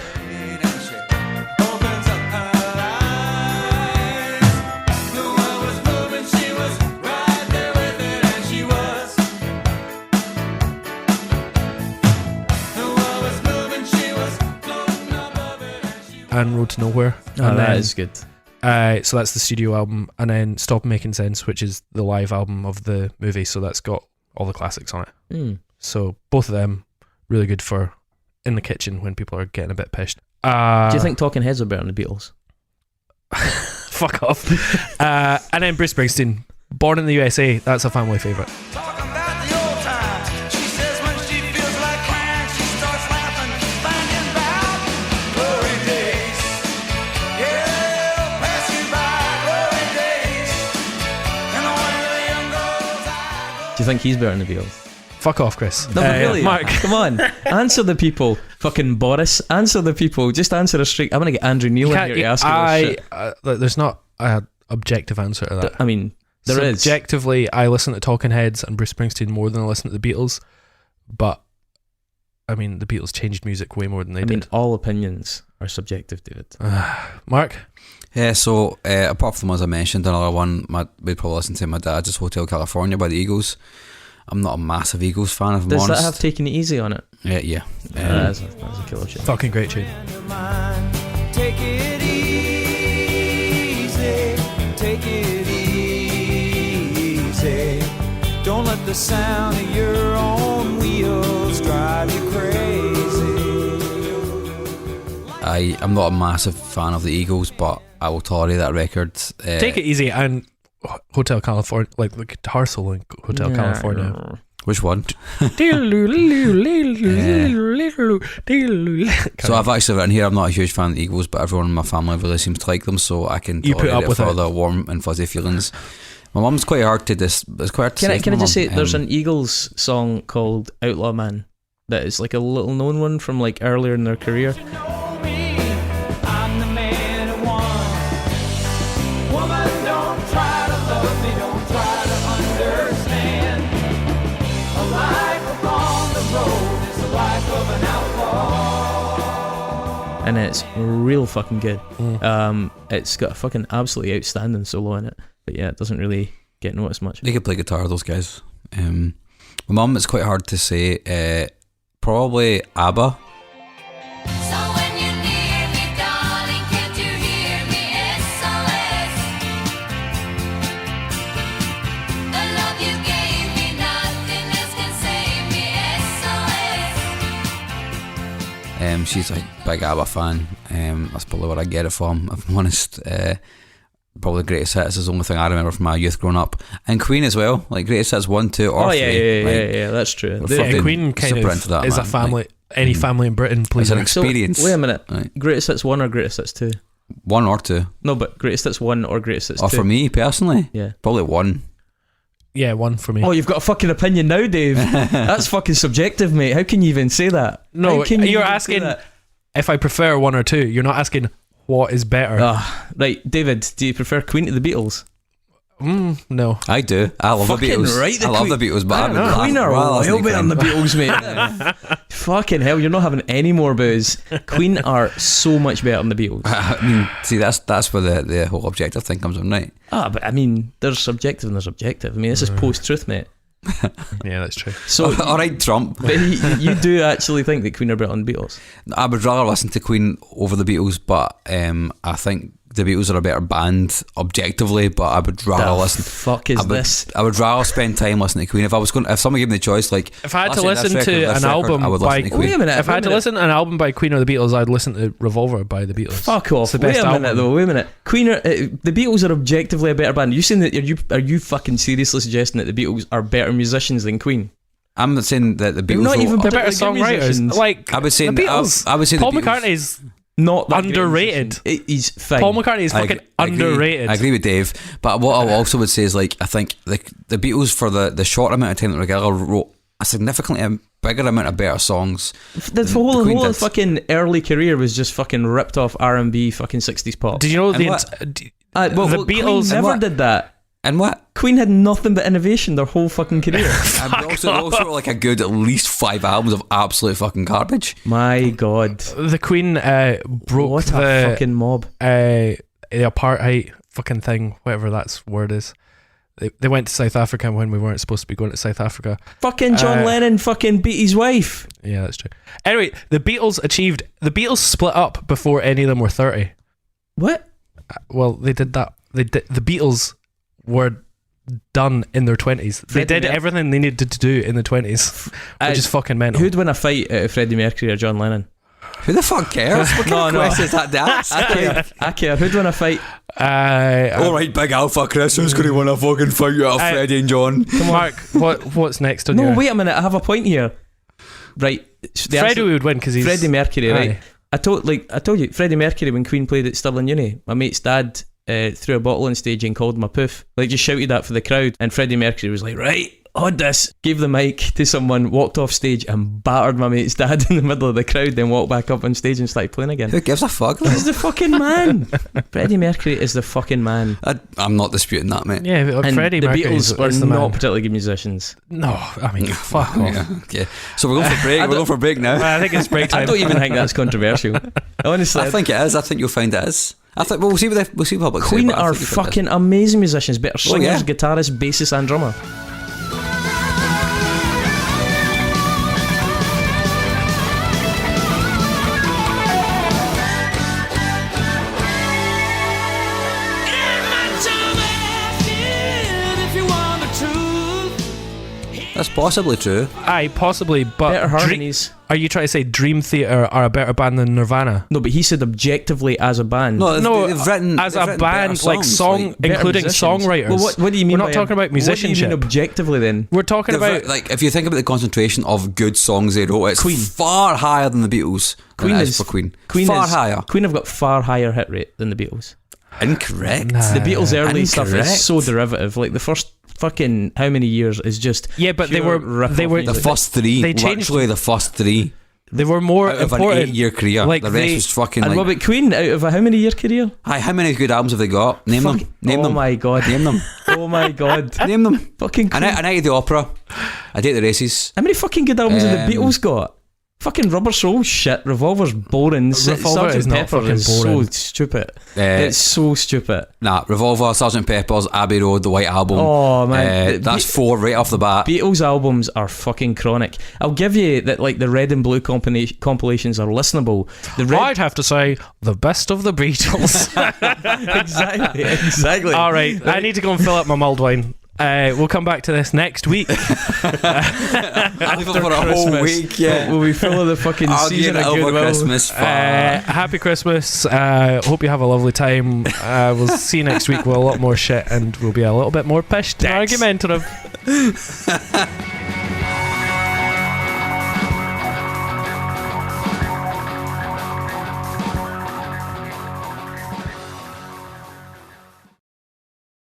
And Road to Nowhere. And that is good. So that's the studio album. And then Stop Making Sense, which is the live album of the movie. So that's got all the classics on it. So both of them really good for in the kitchen when people are getting a bit pissed. Do you think Talking Heads are better than the Beatles? Fuck off. And then Bruce Springsteen, Born in the USA. That's a family favourite. Do you think he's better than the Beatles? Fuck off, Chris. No, but really, Mark. Come on, answer the people. Fucking Boris, answer the people. Just answer a straight. I'm gonna get Andrew Neil in here to ask you this shit. There's not an objective answer to that. I mean, there is. Subjectively, I listen to Talking Heads and Bruce Springsteen more than I listen to the Beatles, but I mean, the Beatles changed music way more than they did. I mean, all opinions are subjective, David. Mark? Yeah, so apart from as I mentioned, another one we'd probably listen to my dad's is Hotel California by the Eagles. I'm not a massive Eagles fan, if I'm honest. Does that have Taken It Easy on it? Yeah. That's a killer tune. Fucking great tune. Take it easy, take it easy. Don't let let the sound of your own wheels drive you crazy. I'm not a massive fan of the Eagles, but I will tolerate that record. Take it easy and Hotel California, like the guitar solo in Hotel California. Which one? So I've actually written here, I'm not a huge fan of the Eagles, but everyone in my family really seems to like them, so I can You put tolerate up with for it. the warm and fuzzy feelings. My mum's quite hard to it's quite hard to Can say I for my just say mum. there's an Eagles song called Outlaw Man that is like a little known one from like earlier in their career. You know me, I'm the man who won. Woman, don't try to love me, don't try to understand. A life upon the road is the life of an outlaw. And it's real fucking good. It's got a fucking absolutely outstanding solo in it, but yeah, it doesn't really get noticed much. They could play guitar, those guys. My mum, it's quite hard to say. Probably ABBA. So when you're near me, darling, can't you hear me? SOS. The love you gave me, nothing else can save me. SOS. She's a big ABBA fan. That's probably where I get it from, if I'm honest. Probably Greatest Hits is the only thing I remember from my youth growing up. And Queen as well, like Greatest Hits 1, 2 or 3. Yeah, that's true. We're The- fucking Queen kind super of into that, is man. a family. Like, Any family in Britain, please. it's an experience. So, wait a minute. Right. Greatest Hits 1 or Greatest Hits 2? 1 or 2. No, but Greatest Hits 1 or Greatest Hits 2? Or for me personally, Yeah. probably 1. Yeah, one for me. Oh, you've got a fucking opinion now, Dave. That's fucking subjective, mate. How can you even say that? No, How can you you're even say asking that? if I prefer 1 or 2. You're not asking what is better. Right, David, do you prefer Queen to the Beatles? No. I do. I love Fucking the Beatles. right, the I love Queen- the Beatles, but I would Queen are rather well listen to better than the Queen. Beatles, mate. Fucking hell, you're not having any more booze. Queen are so much better than the Beatles. I mean, see, that's where the whole objective thing comes in, right? But I mean, there's subjective and there's objective. I mean, this is post-truth, mate. Yeah, that's true. So, All right, Trump. but you do actually think that Queen are better than the Beatles? I would rather listen to Queen over the Beatles, but I think the Beatles are a better band objectively. But I would rather listen. Fuck is this? I would rather spend time listening to Queen. If someone gave me the choice, like If I had to this listen record, to this an record, album I would by listen to Queen. Wait a minute. If I had to listen to an album by Queen or the Beatles, I'd listen to Revolver by the Beatles. Fuck off. It's the Wait best a minute, album. though. Wait a minute. Queen are the Beatles are objectively a better band. You saying that? Are you fucking seriously suggesting that the Beatles are better musicians than Queen? I'm not saying that the They're Beatles not even They're better better songwriters. musicians. Like I would say the Beatles. I would say Paul the Beatles. McCartney's Not that great a underrated. musician. He's fine. Paul McCartney is fucking I agree. underrated. I agree with Dave, but what I also would say is, like, I think the Beatles, for the short amount of time that they were together, wrote a significantly bigger amount of better songs. The whole Queen did. fucking early career was just fucking ripped off R&B fucking 60s pop. Did you know And the what? the Queen Beatles? never what? did that. And what? Queen had nothing but innovation their whole fucking career. And they also wrote like a good at least 5 albums of absolute fucking garbage. My God. The Queen broke What a the fucking mob. the apartheid fucking thing, whatever that word is. They went to South Africa when we weren't supposed to be going to South Africa. Fucking John Lennon fucking beat his wife. Yeah, that's true. Anyway, the Beatles split up before any of them were 30. What? Well, they did that. The Beatles were done in their 20s. They Freddie did Mer- everything they needed to do in the 20s, which is fucking mental. Who'd win a fight out of Freddie Mercury or John Lennon? Who the fuck cares? What kind of question is that to ask? I care. Who'd win a fight? Alright, big alpha Chris, who's going to win a fucking fight out of Freddie and John? Mark, what's next on No, your... wait a minute. I have a point here. Right. The Freddie answer- would win because he's... Freddie Mercury, right? Aye. I told you, Freddie Mercury, when Queen played at Stirling Uni, my mate's dad threw a bottle on stage and called him a poof. Like, just shouted that for the crowd. And Freddie Mercury was like, right, hold this. Gave the mic to someone, walked off stage and battered my mate's dad in the middle of the crowd, then walked back up on stage and started playing again. Who gives a fuck? He's the fucking man. Freddie Mercury is the fucking man. I'm not disputing that, mate. Yeah, And Freddie the Mercury Beatles were is the not man. particularly good musicians. No, I mean, fuck off. Yeah, okay. So we're going for break. We're going for break now. I think it's break time. I don't even think that's controversial. Honestly, I think it is. I think you'll find it is. I think we'll see what the public say, Queen but I are think you'll find it is. fucking amazing musicians, better singers, yeah. guitarists, bassists and drummer. That's possibly true. Aye, possibly, but Better harmonies. are you trying to say Dream Theater are a better band than Nirvana? No, but he said objectively as a band. No, No, they've written as they've a written band, better like songs, song, like, better including musicians. songwriters. Well, what do you mean? We're not talking about musicianship. What do you mean objectively then? We're talking they've about writ- like if you think about the concentration of good songs they wrote, it's Queen. far higher than the Beatles. Queen than it is for Queen. Queen far is- higher. Queen have got far higher hit rate than the Beatles. Incorrect. Nah. The Beatles' early stuff Incorrect. is so derivative. Like the first fucking how many years is just Yeah, but they pure were- rip-off they were- The music. first three, They changed- literally the first three they were more out of an important. 8-year career. Like the rest they- was fucking And like. what about Queen out of a how many year career? Hi, how many good albums have they got? Name them. Name oh them. my god. Name them. Oh my god. Name them. Fucking A Queen. Night at the Opera. A Day at the Races. How many fucking good albums have the Um, Beatles got? Fucking Rubber Soul shit. Revolver's boring. Revolver is Sgt. not Pepper fucking is boring. so stupid. Uh, It's so stupid. Nah, Revolver, Sgt. Pepper's, Abbey Road, The White Album. Oh man, the That's 4 right off the bat. Beatles albums are fucking chronic. I'll give you that. Like the Red and Blue compilations are listenable. The Red, I'd have to say the best of the Beatles. exactly. All right, I need to go and fill up my mulled wine. We'll come back to this next week. I'll leave it for a whole week, yeah. We'll be full of the fucking I'll season get it of over goodwill. Christmas. Happy Christmas. Hope you have a lovely time. We'll see you next week with a lot more shit, and we'll be a little bit more pissed and argumentative.